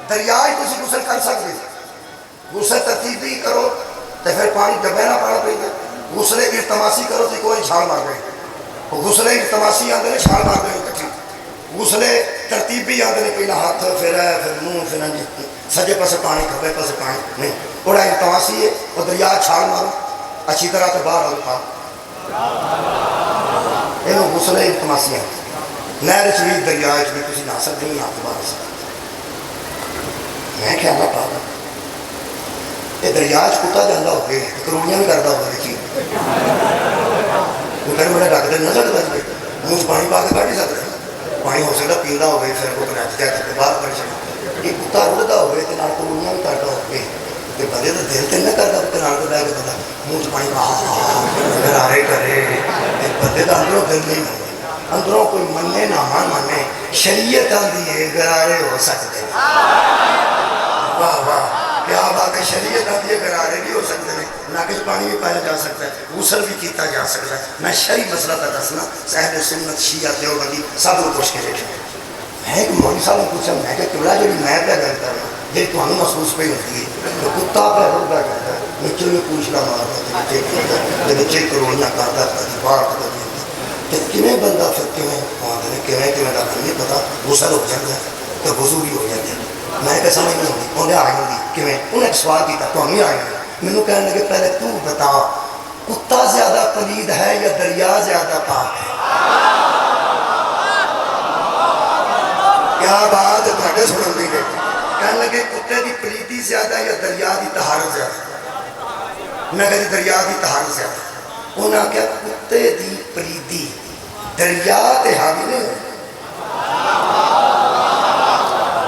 دریائے کسی غسل کر سکتے, غسل ترتیبی کرو تو پھر پانی دبینا پڑا پڑے گا. غسل ارتماسی کرو تو کوئی چھال مار گئے. غسل ارتماسی آتے ہیں چھال مار گئے. غسل ترتیب بھی آتے ہیں، پہلا ہاتھ پھر ہے، پھر منہ، پھر سجے پاسے پانی، کھبے پاسے پانی نہیں، بڑا التماسی ہے. وہ دریا چھال مارو اچھی طرح تو باہر آؤ پاؤ، یہ غسل التماسی ہے. نہر بھی دریا بھی تھی نہ سکتے نہیں، آپ باہر سکتے. میں خیال پا یہ دریا کتا جانا ہوگی کروڑیاں بھی کرتا ہوگا. دیکھیے کتا بڑے رکھ دے نہ سکتا جی، منہ پانی پا کے کٹ ہی سکتا. پانی ہو سکتا پیتا ہوگی، پھر وہ رچ جائے تو باہر کر سکتا. یہ کتا رڑتا ہوگی تو کروڑیاں بھی کرتا ہوگی. بندے تو دل تو نہیں کرتا کنار کو لے کے بندہ منہ پانی گرارے کرے. بندے کا اندروں دل نہیں ہوتے، اندروں کوئی منے نہ مانے. شریعت آتی ہے گرارے ہو سکتے. واہ واہ کیا بات ہے. شریعت آتی ہے گرارے بھی ہو سکتے ہیں، ناقص پانی بھی پایا جا سکتا ہے، غسل بھی کیتا جا سکتا ہے. میں شرعی مسئلہ کا دسنا، اہل سنت شیعہ دیوبندی سب کو پوچھ کے دیکھیں. میں ایک مولوی صاحب نے پوچھا، میں کہ قبلہ جی میں پہ گل کر رہا ہوں جی تمہیں محسوس پہ ہوتی ہے تو کتا پہ رڑتا کرتا ہے، نیچے میں پوچھنا مارتا نیچے کروڑیاں کرتا باہر تو کمیں بندہ پھر کمیں نہیں پتا. غسل ہو جاتا ہے تو وضو بھی ہو جاتا ہے. میں کہ سمجھ نہیں ہوتی انہیں آئی ہوگی کمیں. انہیں ایک سوال کیا تو ہم ہی آئے ہوگی. مینوں کہنے لگے پہلے تو بتا کتا زیادہ پلید ہے یا دریا زیادہ پاک ہے؟ کیا بات ہے سنن دی گئی. کہنے لگے کتے کی پلیدی زیادہ یا دریا کی طہارت زیادہ؟ میں کہتی دریا کی طہارت زیادہ. انہاں کیا کتے دی پلیدی دریا تے حاوی نہیں ہے،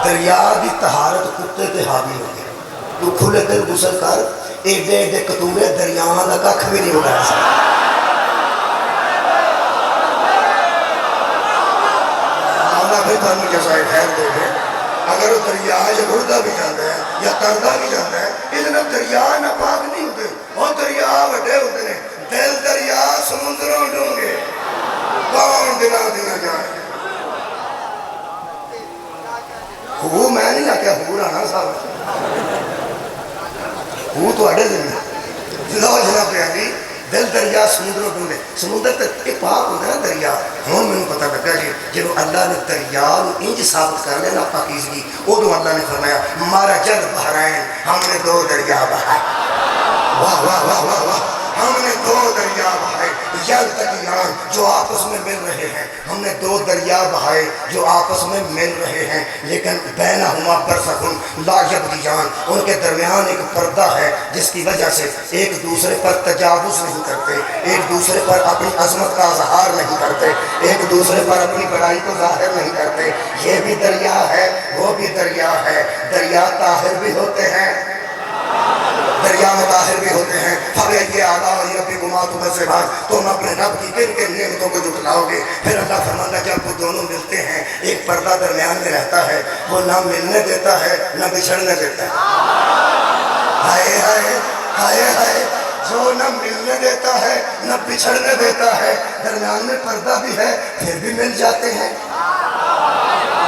دریا دی طہارت کتے تے حاوی ہو گیا. تو کھلے دل غسل کر، ایڈے ایڈے کتورے دریاواں دا ککھ بھی نہیں اڑا سکتا. پھر تھانوں جزائے خیر دے گے. اگر وہ دریا رڑتا بھی جاتا ہے یا ترتا بھی جاتا ہے، اس لیے دریا ناپاک نہیں ہوتے. وہ دریا وڈے ہوتے ہیں. دل دریا سمندروں ڈونگے کون دنا دنا جائے. وہ میں نہیں آکیا ہو رانا صاحب، وہ تو اڈے دن لو جناب پیاری دل دریا سمندروں ڈونگے. سمندر تک ایک پاک ہوتا ہے دریا. ہوں میں پتا لگا جی جب اللہ نے دریا انج ثابت کر لینا پاکیزگی، ادو اللہ نے فرمایا مارا جل بحرین ہم نے دو دریا بہائے. واہ واہ واہ واہ واہ. ہم نے دو دریا بہائے یلتقیان جو آپس میں مل رہے ہیں. ہم نے دو دریا بہائے جو آپس میں مل رہے ہیں، لیکن بینہما برزخ لا یبغیان، ان کے درمیان ایک پردہ ہے جس کی وجہ سے ایک دوسرے پر تجاوز نہیں کرتے، ایک دوسرے پر اپنی عظمت کا اظہار نہیں کرتے، ایک دوسرے پر اپنی بڑائی کو ظاہر نہیں کرتے. یہ بھی دریا ہے وہ بھی دریا ہے. دریا طاہر بھی ہوتے ہیں، دریا مطاہر بھی ہوتے ہیں. فَبِأَيِّ آلَاءِ رَبِّكُمَا تُكَذِّبَانِ. تم اپنے رب کی کن کن نعمتوں کو جھٹلاؤ گے. پھر اللہ فرماتا ہے جب وہ دونوں ملتے ہیں ایک پردہ درمیان میں رہتا ہے، وہ نہ ملنے دیتا ہے نہ بچھڑنے دیتا ہے. ہائے ہائے ہائے ہائے. جو نہ ملنے دیتا ہے نہ بچھڑنے دیتا ہے، درمیان میں پردہ بھی ہے پھر بھی مل جاتے ہیں.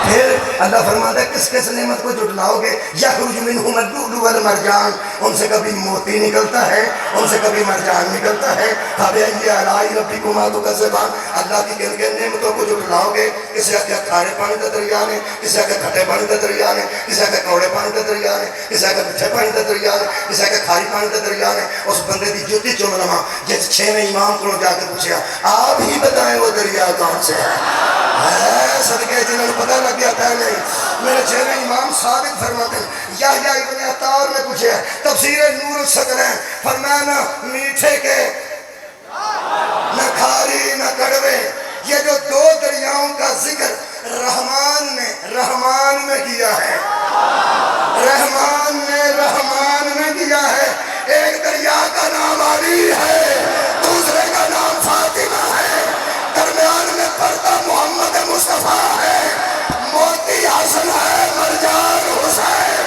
پھر اللہ فرماتا ہے کس کس نعمت کو جھٹلاؤ گے. یخرج منہم اللؤلؤ والمرجان، ان سے کبھی موتی نکلتا ہے، ان سے کبھی مرجان نکلتا ہے. فَبِأَيِّ آلَاءِ رَبِّكُمَا تُكَذِّبَانِ. اللہ کی کن کن نعمتوں کو جھٹلاؤ گے. کسی آکھیا کھارے پانی دا دریا نے، کسی آکھیا کھٹے پانی دا دریا نے، کسی آکھیا کوڑے پانی دا دریا نے، کسی آکھیا میٹھے پانی دا دریا نے، کسی آکھیا کھاری پانی دا دریا نے. اس بندے دی جوتی چوم لواں جس 6ویں امام کو جا کے پوچھا آپ ہی بتائیں وہ دریا کون سے ہے. صدقے جنہوں نے پتہ لگ گیا پہلے. میرے 6ویں امام صادق فرماتے ہیں یحییٰ ابن عطار نے پوچھے تفسیر نور الثقلین، فرمایا نہ میٹھے کے نہ کھاری نہ کڑوے. یہ جو دو دریاؤں کا ذکر رحمان نے کیا ہے، رحمان نے کیا ہے. ایک دریا کا نام علی ہے، دوسرے کا نام فاطمہ ہے، درمیان میں پردہ محمد مصطفیٰ ہے، موتی حسن ہے، مرجان حسین.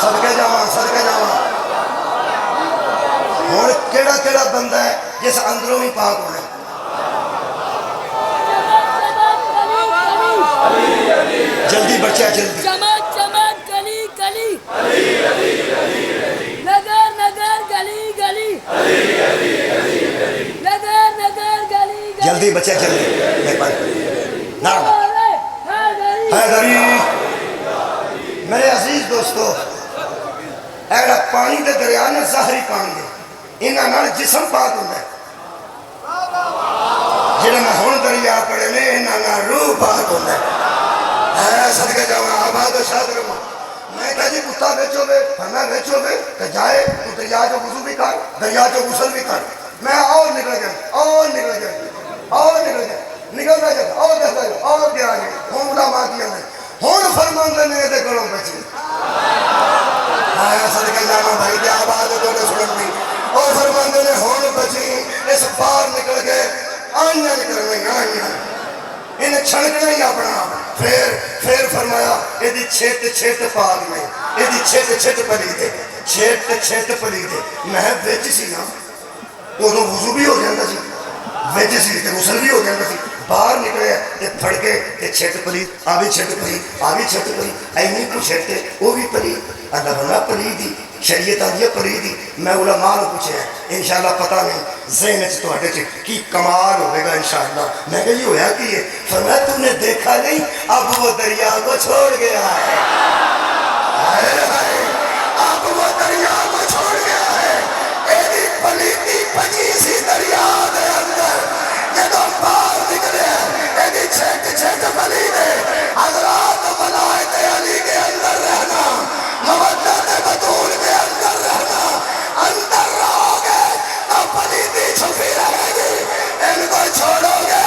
صدقے جاواں ہوں کیڑا کیڑا بندہ ہے جس اندروں ہی پاک ہونا. جلدی بچہ جلدی. چمک چمک گلی گلی نگر نگر گلی گلی نگر نگر گلی گلی. جلدی بچے جلدی نعم حیدری میرے عزیز دوستو ایڑا پانی دے دریا نے ظاہری پانی دے انہاں نال جسم پاک ہوندہ ہے جنہاں میں ہون دریا پڑے لے انہاں نال روح پاک ہوندہ ہے صدقے جاؤں آباد و شاد رہا میں کہا جی کتا بیچو بے فرمایا بیچو بے کہ جائے تو دریا جو وضو بھی کر دریا جو غسل بھی کر میں اور نکل گیا نکل گیا اور دیکھ گیا اور گیا گیا ہون دا ماں کیا میں ہون فرمان دے میں دے کروں بچی آیا صدقے جانا بھائی دے آباد تو نے سنن دی اور فرمان دے نے ہون بچی اس بار نکل گئے آئیاں نکل گئی آئیاں انہیں چھڑکنا ہی اپنا پھر فرمایا ایدی چھت پاک میں ایدی چھت پلی دے چھت پلی دے میں بیچ سی نا وہ وضو بھی ہو جاندہ سی بیچ سی تے غسل بھی ہو جاندہ سی باہر نکلے تے پھڑ کے تے چھت پلی آبی چھت پلی اینی کو چھتے وہ بھی پلی اللہ بنا پلی دی شریعت آدھیا پلی دی میں علماء نے پوچھے ہیں انشاءاللہ پتہ نہیں ذہن سے تو ہٹے چھے کی کمال ہوئے گا انشاءاللہ میں کہا یہ ہویا کہ یہ فرمایا تو نے دیکھا نہیں اب وہ دریا کو چھوڑ گیا ہے اب وہ دریا کو چھوڑ گیا ہے ایدی پلیتی پچیسی دریا دے اندر جدو باہر نکلے ایدی چھت پلی دے حضرات ولایت علی کے اندر رہنا مودت بطول کے اندر رہنا اندر رہو گے تو پلیتی چھپی رہے گی ان کو چھوڑو گے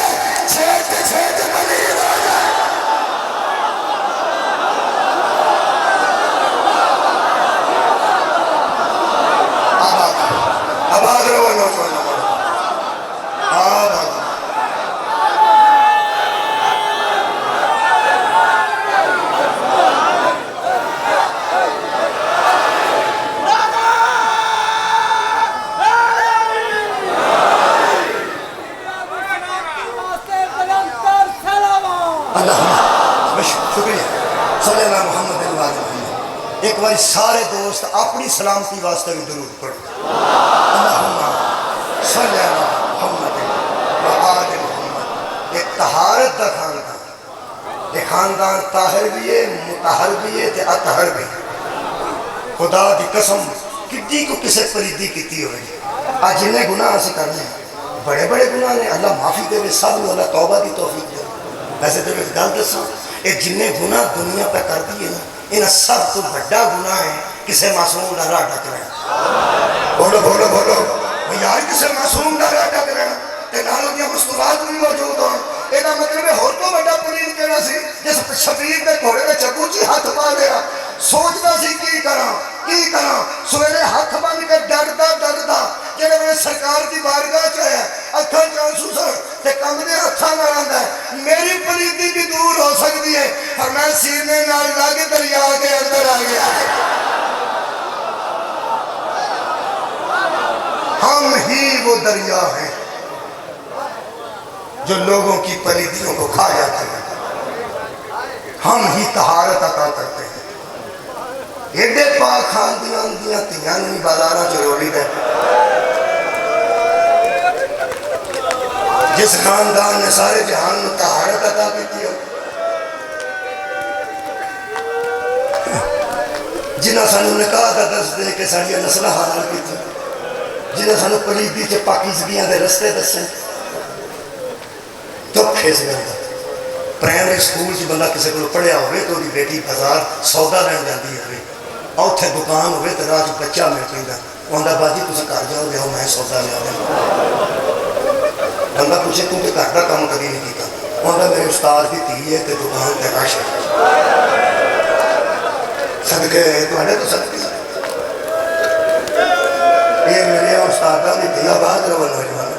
چھت پلی ہو جائے آباد رہو نوجوان آباد ایک بار سارے دوست اپنی سلامتی واسطے بھی درود پڑھو اللہم صلی اللہ محمد و آل محمد ایک طہارت دا خاندان ایک خاندان طاہر بھی ہے مطہر بھی ہے تے اطہر بھی خدا دی قسم کدی کو کسے پریدی کیتی ہوئی آج جنہیں گناہ سے کرنے ہیں بڑے گناہ نے اللہ معافی دے بھی سب نے اللہ توبہ دی توفیق دے ویسے تو ایک گل دساں ایک جنہیں گناہ دنیا پہ کر دیئے نا انہاں سب تو بڑا گناہ ہے کسے معصوم دا راہ ڈک رہنا بولو یار کسے معصوم دا راہ ڈک رہنا تے نالوں دیا مستورات بھی موجود ہوں اینا مطلب ہے ہور تو بڑا پرین کہنا سی جس شبیر دے گھوڑے دے چکو چی ہاتھ پا لیا سوچتا سی کی کراں سویرے ہاتھ بند کے ڈردا جنہیں میں سرکار دی بارگاہ چاہے اکھاں چانسو سر تے کمدے ہتھاں نال ہے میری پلیتی بھی دور ہو سکتی ہے اور میں سینے نال لاگے دریا کے اندر آ گیا ہے ہم ہی وہ دریا ہیں جو لوگوں کی پلیتیوں کو کھا جاتے ہیں ہم ہی طہارت عطا کرتے ہیں ایڈے پاک خاندیاں دیاں تیانی بازارہ چرولی دے جس خاندان نے سارے جہان میں طہارت عطا کی ہو جنہاں سانو نکاح دا درس دے کے ساڑیاں نسلہ حلال کی تھی جنہاں سانو پلیتی کے پاکیزگیاں دے رستے دسیں تو کھیس گیا پرائمری سکول جی بندہ کسی کو پڑھیا ہوئے تو دی بیٹی بازار سودا لین جاندی ہوئے اور تھے دکان ہوئے تو راج بچہ مل پہنگا وہاں بازی کسی کار جاؤ لے ہو میں سودا لیا دیں بندہ پوچھے تو کہ گھر کا کام کبھی نہیں کیتا وہاں میرے استاد کی تھی ہے کہ دکان تے رش ہے صدقے تو ہڑے تو صدقے یہ میرے استادہ نے دیا بعد رو نوجوان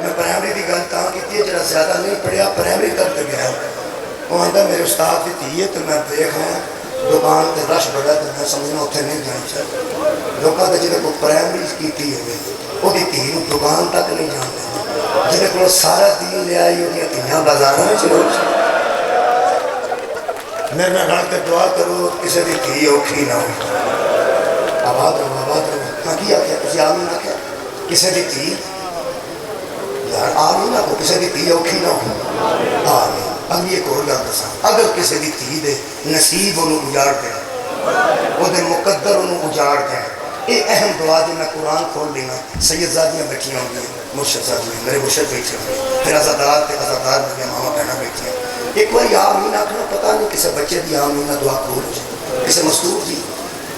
میں پرائمری دی گل تاں کی تھی جرا زیادہ نہیں پڑھیا پرائمری کر کے گیا وہاں میرے استاد کی تھی ہے تو میں دیکھ ہوں دکان تے رش بڑا تو میں سمجھنا اتنے نہیں جانی چاہتا لوگوں نے جنہیں کو پرائمری کی تھی ہوئے وہ کی تھی دکان تک نہیں جانتے جنہیں کو سارا دین لے آئی ہوئی تیاں بازاروں میں چلو میرے میں گھر کے دعا کرو کسی دی تھی اوکھی نہ ہو آباد رہو میں کیا کیا کسی آمین نہ کیا کسی دی تھی یار آمین نہ کو کسی کی دھی اوکھی نہ ہو آمین اگلی ایک اور گل دساں اگر کسی کی دھی دے نصیب انہوں اجاڑ دے وہ دے مقدر انہوں اجاڑ دے یہ اہم دعا جو میں قرآن کھول لینا سید زادیاں بیٹھی ہوں گی مرشد زادیاں میرے مرشد بیٹھے ہوں گے پھر ازادار تے ازادار میرے ماما بہنا بیٹھی ہیں ایک بار آمین آخنا پتہ نہیں کسی بچے دی آمین دعا قبول ہو جائے کسی مستور دی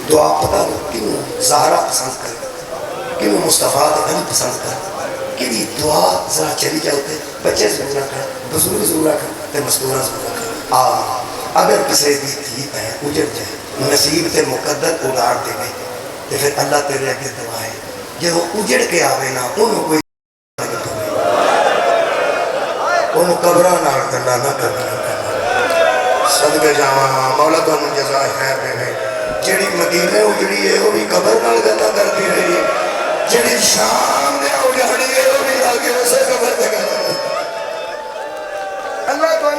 دعا پتہ نہیں کیوں زہرا پسند کرے کیوں مصطفیٰ علی پسند کرے کہ دعا ذرا چلی جاتے بچے ضرور رکھیں بزرگ ضرور رکھیں تے مستورہ ضرور رکھیں اگر کسی دی تھی پہ اجڑ جائے نصیب تے مقدر اڑاڑ دے گئے تو پھر اللہ تیرے اگے دعا ہے جب وہ اجڑ کے آوے نا انہوں کوئی انہوں قبرہ نہ گلا نہ کرنا صدقے جاواں مولا تو انہوں جزائے خیر دے گئے جڑی مدینے اجڑی ہے وہ بھی قبر نہ گلا کرتی رہی ہے جڑی شام نے اجڑی ہے وہ بھی آگے اسے قبر دے گلا اللہ تو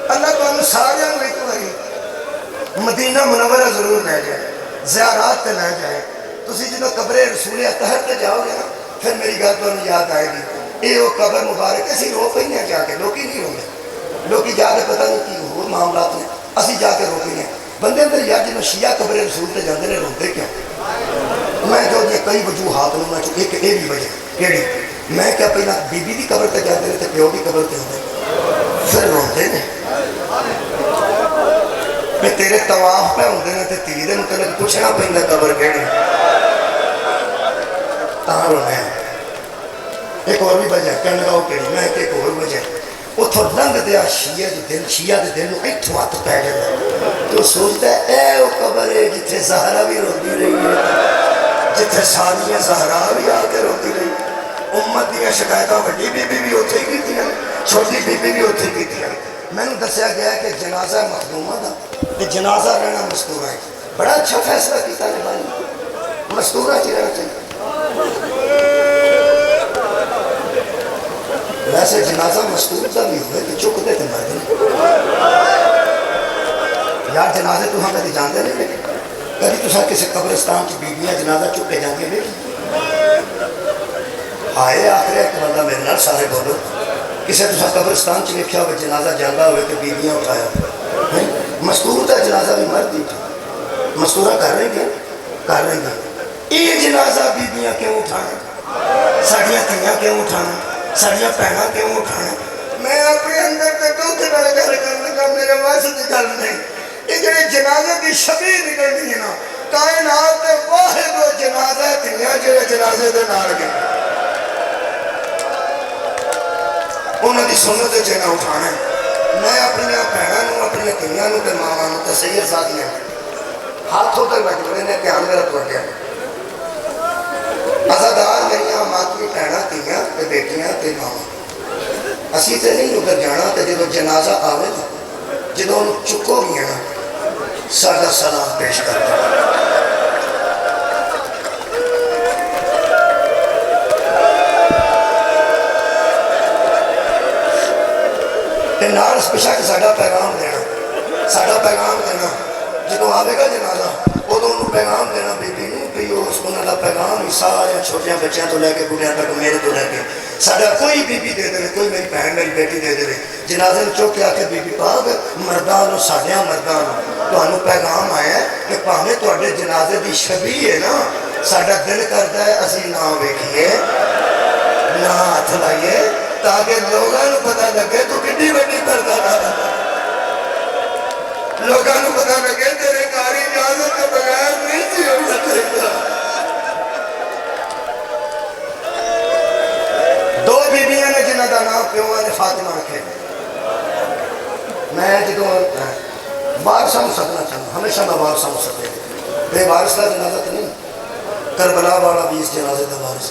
اللہ تو انہوں سارے انہوں ایک باری مدینہ منورہ ضرور لے جائے زیارات تے لے جائے تسی جنہوں قبر رسول اطہر تے جاؤ گے نا پھر میری گل تو یاد آئے گی یہ وہ قبر مبارک اسی رو پہ نہیں جا کے لوکی نہیں روندے لوکی جا کے پتہ نہیں کی ہو معاملات نے اسی جا کے روکی ہیں بندے اندر یار جنہوں شیعہ قبر رسول تے جاندے نے روندے کیوں میں جو یہ کئی وجوہات نے میں ایک یہ بھی وجہ کیڑی میں کیا پہلا بی بی دی قبر تے جاندے نے تے پیو دی قبر تے ہوندے پھر روندے نے میں تیرے طواف پہ ہوندے نے تے تیرے متعلق پوچھنا پہندا قبر کیڑی تاں رونے ایک اور بھی وجہ کہنے لگا کیڑی میں ایک اور وجہ اتھوں لنگ دیا شیعہ دے دل نو ایتھوں ہاتھ پہ گیا تو سوچتا ہے اے وہ قبر ہے جتھے زہرا بھی روتی رہی ہے جتھے ثانیہ زہرا بھی آ کے روتی رہی امت دیا شکایتاں بڑی بی بی بھی اتھے کی تھی چھوٹی بی بی بھی اتھے کی تھی میں نے دسیا گیا کہ جنازہ مخدومہ دا کہ جنازہ رہنا مستورہ ہے بڑا اچھا فیصلہ کیتا ہے بھائی مستورہ ہی رہنا چاہیے ویسے جنازہ مستور دا بھی ہوئے کہ چک دے تے مر دے یار جنازے تو ہاں کدی جاندے نہیں کدی تو کسی قبرستان کی بیویاں جنازہ چک کے جاندے نہیں آئے آخر ایک بندہ میرے نال سارے بولو کسی تو قبرستان چ لکھا ہوئے جنازہ جاندہ ہوئے کہ بیویاں اٹھایا مستور دا جنازہ بھی مرد دی تھی مستورہ کر رہے گے یہ جنازہ بیویاں کیوں اٹھانا ساڑیاں تھیاں کیوں اٹھانا ساڑیاں پہنا کیوں اٹھانا میں اپنے اندر تے دوکھے نال گل کرنے کا میرے واسطے گل نہیں یہ جڑے جنازے کی شبیہ نکلنی ہے نا کائنات تے واحد وہ جنازہ تھیاں جڑے جنازے دے نال گئے انہوں دی سنت جنہ اٹھانا ہے میں اپنی بہنوں اپنی دنیا تے ماواں تے سید زادیاں ہاتھوں تک بیٹھے نے دھیان میرا توڑیا ازادار میریاں ماں کی بہناں تھیاں تے بیٹیاں تے ماواں اسی تے نہیں ادھر جانا تے جدوں جنازہ آوے نا جدوں انہوں چکو گیا نا ساڈا سلام پیش کرتا تے نال پیشہ کہ ساڈا پیغام دینا جدوں آوے گا جنازہ ادوں انہوں پیغام دینا بی بی نوں بھی اس کو نال پیغام ہی سارے چھوٹیاں بچیاں تو لے کے بڑھیاں تک میرے تو لے کے ساڈا کوئی بی بی دے دے کوئی میری بہن میری بیٹی دے دے جنازے میں چوک کے آ کے بی بی پاک مردانو ساڈیاں مردانو تانوں پیغام آیا ہے کہ پاویں تواڈے جنازے دی شبیہ ہے نا ساڈا دل کردا ہے اسی نہ ویکھیے نہ ہاتھ لائیے تاکہ لوگاں نوں پتہ لگے تو کتنی بڑی پردہ لوگاں نوں پتہ لگے تیرے کاری اجازت کے بغیر نہیں تھی ہونا چاہیے دو بیویاں نے جنہاں دا نام پیواں نے فاطمہ رکھے میں جدوں وارثاں نوں سدنا چاہتا ہمیشہ میں وارثاں نوں سدے بے وارث دا جنازہ تو نہیں کربلا والا بھی اس جنازے دا وارث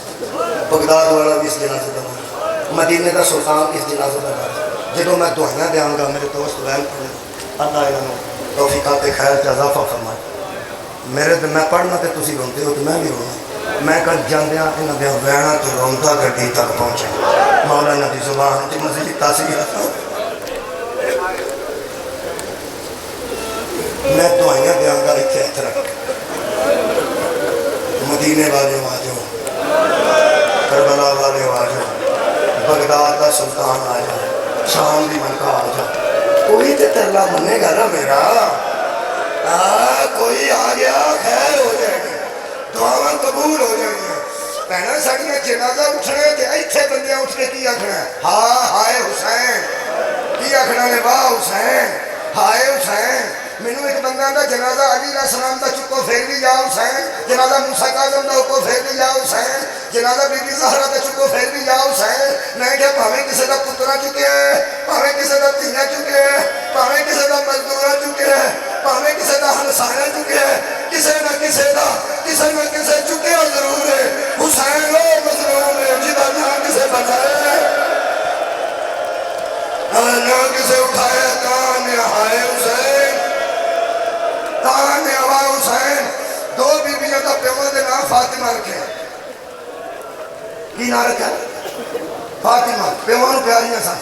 بغداد والا بھی اس جنازے دا وارث مدینے دا سلطان اس جنازے دا وارث جدوں میں دعائیاں دیاں گا میرے دوست وین پڑھنے اللہ انہوں توفیقات خیر کا اضافہ فرمائے میرے تو میں پڑھنا تے تسی روندے ہو تو میں بھی رونا میں کل جاندیاں انہاں دے وینا تو روندا گڈی تک پہنچا مولانا دی زبان تے مزید تاثیر میں دعائیاں دیاں گا اتنے ہتھ رکھ مدینے والے آ جاؤ کربلا والے آ جا، بغداد کا سلطان آ جا، شام دی ملکہ آ جا، کوئی تے ترلا منے گا نا میرا، کوئی آ گیا خیر ہو جائے گی، دعاواں قبول ہو جائیں گی۔ پہنا ساڑیاں جنازہ اٹھنا ہے کہ ایتھے بندیاں اٹھنے کی آکھنا ہے، ہاں ہائے حسین کی آکھنا نے، واہ حسین ہائے حسین۔ مینوں ایک بندہ دا جنازہ علی علیہ السلام دا چکو پھر بھی یا حسین، جنازہ موسیٰ کاظم دا چکو پھر بھی یا حسین، جنازہ بی بی زہرا دا چکو پھر بھی یا حسین۔ میں کیا بھاویں کسے دا پترا چکے ہے، بھاویں کسے دا تیاں چکے ہے، بھاویں کسے دا مزدورا چکے ہے، بھاویں کسے دا ہنسایا چکے ہے، کسے نہ کسے چکے ضرور ہے، حسین وہ مظلوم ہے جدا نہ کسے بچائے نہ کسے اٹھایا، کان ہائے حسین کان ہوا حسین۔ دو بیویاں دا پیو دے نام فاطمہ رکھے، کی نام رکھا فاطمہ، پیو نو پیاریاں سن۔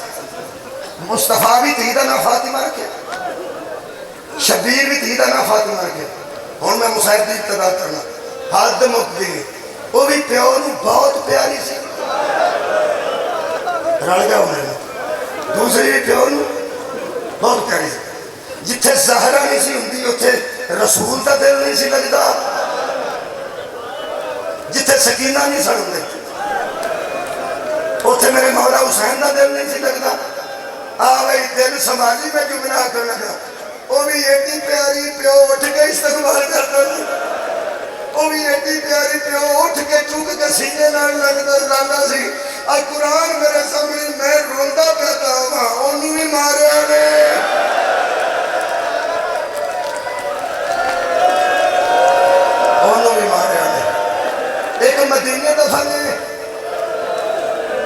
مصطفیٰ بھی تھی دا نام فاطمہ رکھے، شبیر بھی تھی دا نام فاطمہ رکھے۔ ہوں میں مصاحب دی ابتدا کرنا، حد مک گئی، وہ بھی پیو نو بہت پیاری سی، رل گیا انہیں دوسری بھی پیو نو بہت پیاری سی۔ جتھے زہرا نہیں سی ہوندی اتھے رسول دا دل نہیں سی لگدا، جتھے سکینہ نہیں سن ہوندے اتھے میرے مولا حسین دا دل نہیں سی لگدا۔ آوئی دل سنبھالی میں جو بنا کر لگا، وہ بھی ایڈی پیاری پیو اٹھ کے استقبال کرتا، وہ بھی ایڈی پیاری پیو اٹھ کے چوک کے سینے نال لگتا لانا سی۔ اور قرآن میرے سامنے میں روندا پیتا ہوں، انہوں بھی مارے آنے انہوں بھی مارے آنے۔ ایک مدینے دفعہ نے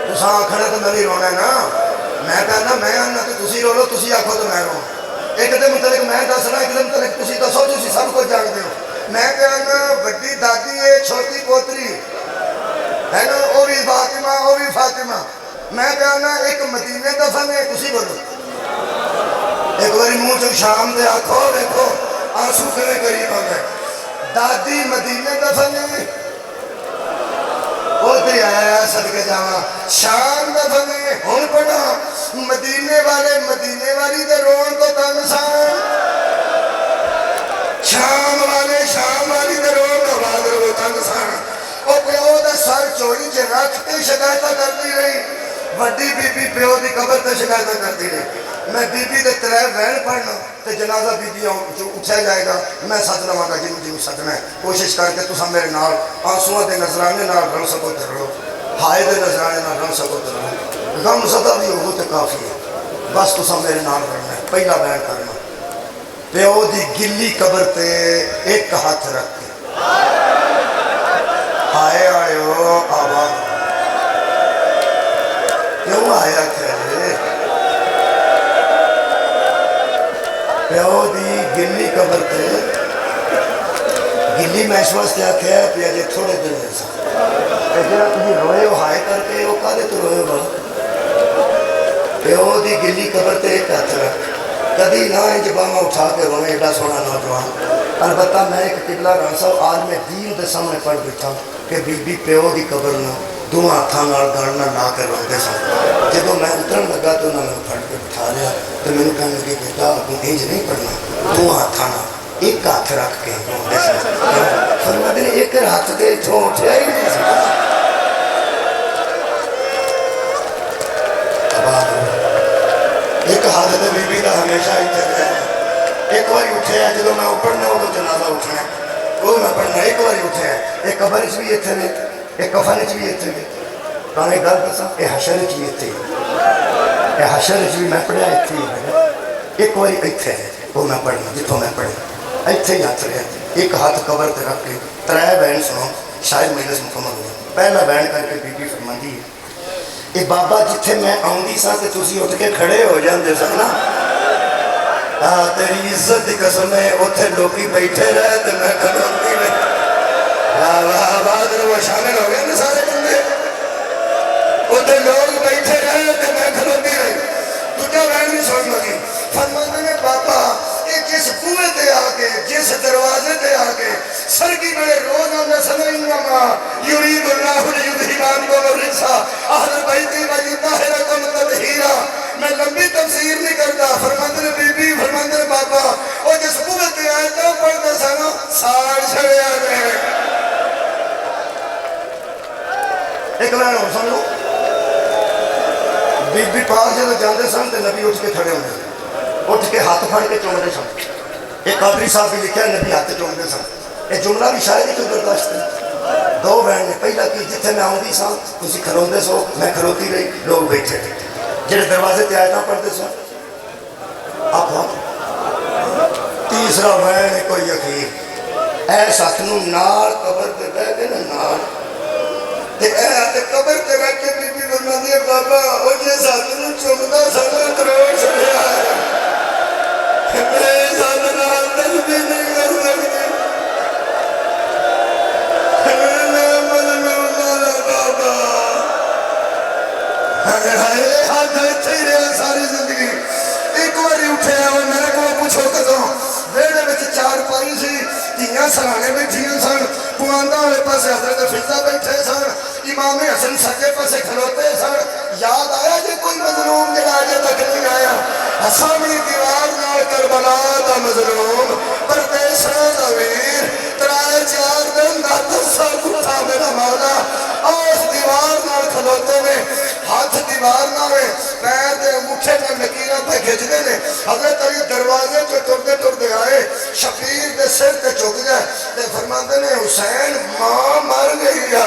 تساں آکھنا تو میں نہیں رونا نا، میں کہنا میں آنا تو تسی رو لو، تسی آکھو تو میں رو۔ ایک دے متعلق میں دسنا، ایک دے متعلق تسی دسو، تسی سب کو جانتے ہو۔ میں کہنا بڑی دادی ہے، چھوٹی پوتری ہے نا، وہ بھی فاطمہ وہ بھی فاطمہ۔ میں کہنا ایک مدینے دفعہ نے، تسی بولو ایک باری منہ چک شام دے آکھو، دیکھو آنسو کرے قریب آ گئے۔ دادی مدینے دفعہ نے پوتری آیا صدقے جاواں، شام دفعہ نے ہن پڑھا مدینے والے مدینے والی دے رون کو تنگ سان، شام والے شام والی دے رون کو بادر کو تنگ سان۔ او پیو دا سر چوری چے رکھ کے شکایتہ کرتی رہی، وڈی بی بی پیو دی قبر تے شکایتہ کرتی رہی۔ میں بی بی دے ترے وین پڑھنا تے جنازہ بی بی جو اٹھیا جائے گا، میں سچ رہاں گا جنوں جنوں سچنا ہے۔ کوشش کر کے تساں میرے نال آنسواں دے نظرانے نال رل سکو تے رلو، ہائے دے نظرانے نال رل سکو تے رلو، غم زدہ بھی ہو تے کافی ہے، بس تساں میرے نال رلنا ہے۔ پہلا بیان کرنا، پیو دی گلی قبر تے ایک ہاتھ رکھ کے ہائے آئیو آباد کیوں آیا کہے، پیو دی گلی قبر تے گلی میں اس واسطے آکھیا ہے پیا جے تھوڑے دن میں سا جہاں تھی روئے ہو ہائے کر کے وہ کدے تو روئے ہو پیو دی گلی قبر تے ایک ہاتھ رکھ، کدی نہ انجبامہ اٹھا کے روئے ایڈا سونا نوجوان۔ البتہ میں ایک قبلہ رانسا عالم دین دے سامنے پڑھ بیٹھا کہ بی بی پیو دی قبر نہ دو ہاتھاں نال گل نہ لا کے روندے سن۔ جدوں میں اترن لگا تو انہوں نے پھڑ کے بٹھا لیا تو میں نے کہنے لگے بیٹا انج نہیں پڑھنا، دو ہاتھاں نال ایک ہاتھ رکھ کے روندے سن۔ فرماتے نے ایک ہاتھ دے اتھوں اٹھیا ہی نہیں سی۔ ایک ہاتھ دے بی بی دا ہمیشہ اتنے رہے، ایک باری اٹھے ہیں جدو میں پڑھنا ہو تو جنازہ اٹھنا ہے، وہ میں پڑھنا ایک باری اٹھے ہیں۔ ایک قبر چ بھی اتنے نے، ایک کفن چ بھی اتنے نے، کہاں ایک گل دساں اے حشر چ بھی اتنے، اے حشر چ بھی میں پڑھیا اتنے ہی، ایک باری اتنے ہے وہ میں پڑھنا جتوں میں پڑھنا اتنے ہی ہاتھ رہے۔ ایک ہاتھ قبر تے رکھ کے ترے بین سنو، شاید مجلس مکمل ہو۔ پہلا بین کر کے بی بی فرماندی ہے اے بابا جتھے میں آؤندی سا تے تسی اٹھ کے کھڑے ہو جاندے سن نا، تیری عزت دی قسم ہے اتھے لوگی بیٹھے رہے تے میں کھڑوندی رہے۔ واہ واہ بہادر وہ شامل ہو گئے نا سارے بندے، اتھے لوگ بیٹھے رہے تے میں کھڑوندی رہی۔ تجھا بہن بھی سن لگی، فرماتے نے بابا یہ جس کنویں تے آ کے جس دروازے تے آ کے سرگی بڑے روز آنے سنے انما یرید اللہ لیذہبان کو الرجس اہل بیت ویطہرکم تطہیرا. میں لمبی تفسیر نہیں کرتا. فرماندے بی بی فرماندے بابا او جس قوت آیتاں پڑھدے سن ساڑ چھڑیا گئے. ایک لائن اور سن لو. بی بی پاک جب جاندے سن تے نبی اٹھ کے کھڑے ہوندے اٹھ کے ہاتھ پھڑ کے چومدے سن. ایک قادری صاحب بھی لکھا ہے نبی ہاتھ چومدے سن. یہ جملہ بھی شاید ہی کوئی برداشت ہے. دو بہن نے پہلا کی جتھے میں آؤں دی سا تسی کھلوندے سو میں کھلوتی رہی لوگ بیٹھے تھے جڑے دروازے تے آیتاں پڑھتے سن. آپ تیسرا بہن کوئی یقین اے ساتھنوں نال قبر تے بہ گئے نا نال تے اے قبر تے رکھ کے بی بی فرماندی ہے بابا او جے ساتھنوں چومدا سن تروڑ چھڑیا میں ساتھ نال دل بھی نہیں کر سکتی. ہاتھ اچھے ہی رہا ساری زندگی. ایک باری اٹھے اور میرے کو پوچھو کدوں ویڑے وچ چار پائی سی دھیاں سرانے بیٹھیاں سن. پواندہ والے پاسے حضرت فضا بیٹھے سن. امام حسن سجے پاسے کھلوتے سن. یاد آیا جے کوئی مظلوم جڑا اجے تک نہیں آیا. سامنے دیوار نال کربلا دا مظلوم پردیساں دا ویر ترائے چار دن دا دسا کتا میرا مولا اس دیوار نال کھلوتے نے. ہاتھ دیوار نہ ہوئے پیر دے انگوٹھے میں لکیراں پہ کھچ دے نے. حضرت علی دروازے تو ٹردے آئے شبیر دے سر تے جھک گئے تے فرماندے نے حسین ماں مر گئی ہے.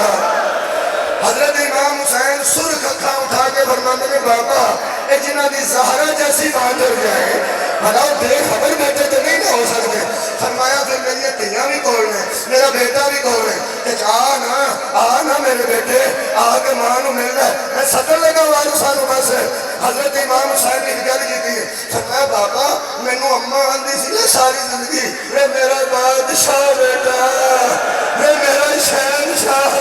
حضرت امام حسین سرخ اکھاں اٹھا کے فرماندے نے بابا اے جنہ دی زہرہ جیسی بات ہو جائے بھلا بے خبر بیٹے تو نہیں ہو سکتے. فرمایا پھر میری تیاں بھی کول نے میرا بیٹا بھی کول ہے آ نا میرے بیٹے آ کے ماں نو مل رہا ہے. میں سطر لگا وارثانو بس. حضرت امام حسین نے گل کی تھی. فرمایا بابا مینوں اماں آندی سی نا ساری زندگی اے میرا بادشاہ بیٹا اے میرا شہنشاہ.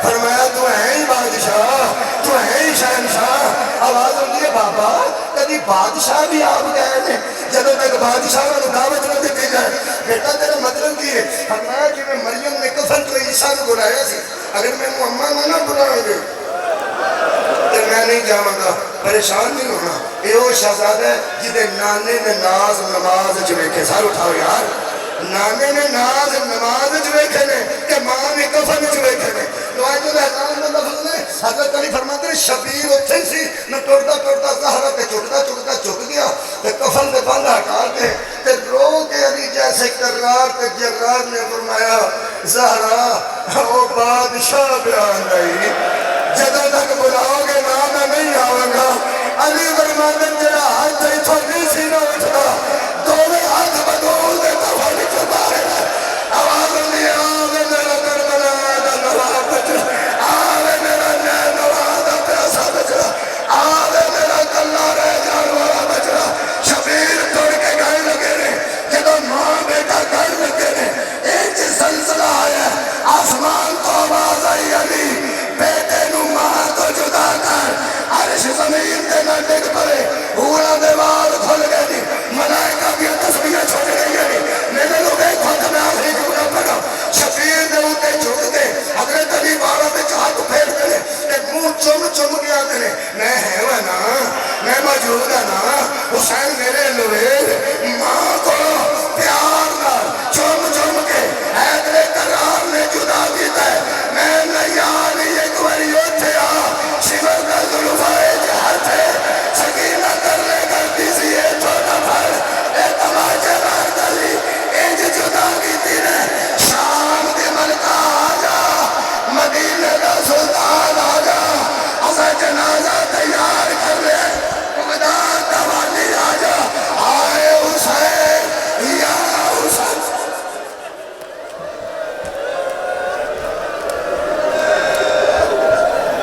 فرمایا تو ہے ہی بادشاہ تو ہے ہی شہنشاہ. آواز ہوتی ہے بابا کدی بادشاہ بھی آپ گئے نے جدوں تک بادشاہ کو دعوت نہ دیتی جائے. بیٹا تیرا مطلب کی ہے؟ فرمایا کہ میں مریم نے کفن تو عیسیٰ کو بلایا سی اگر میں اماں نہ بلاؤں گے تو میں نہیں جاواں گا. پریشان نہیں ہونا. یہ وہ شہزادہ ہے جدے نانے نے ناز نماز چ ویکھے. سر اٹھاؤ یار. نانے نے ناز نماز چ ویکھے نے کہ ماں نے کفن چ ویکھے نے. روایت الاحکام میں لفظ نے حضرت علی فرماتے ہیں شبیر اتھے ہی سی میں ٹرتا زہرا تے چک گیا تے کفن تے بندہ ہٹا کے تے رو کے علی جیسے کرار تے جرار نے فرمایا زہرا او بادشاہ بیان رہی جدوں تک بلاؤ گے نا میں نہیں آؤں گا. علی فرماتے ہیں جڑا ہاتھ اتھوں نہیں سی نہ اٹھتا دونوں ہاتھ بدول دے کفن وچ مارے. آواز نہیں آوے میرا کربلا دا نواب بچڑا آوے میرا نینوا دا پیاسا بچڑا آوے میرا کلا رہ جان والا بچڑا. شبیر توڑ کے گائے لگے نے جدو ماں بیٹا گھر لگے نے ایک زلزلہ آیا آسمان کو آواز آئی علی بیٹے نو ماں تو جدا کر. عرش زمین دے نہ ڈگ پڑے اوڑا دیوار کھل گئے دی ملائکہ بھی تسبیحیں چھوڑ گئی گئی. میرے لوگ ایک وقت میں آخری جملہ پڑھا شبیر دے اوتے جھک دے حضرت علی بارہ میں ہاتھ پھیر دے ایک منہ چم گیا دے میں ہے نا میں موجود ہے نا. حسین میرے لوے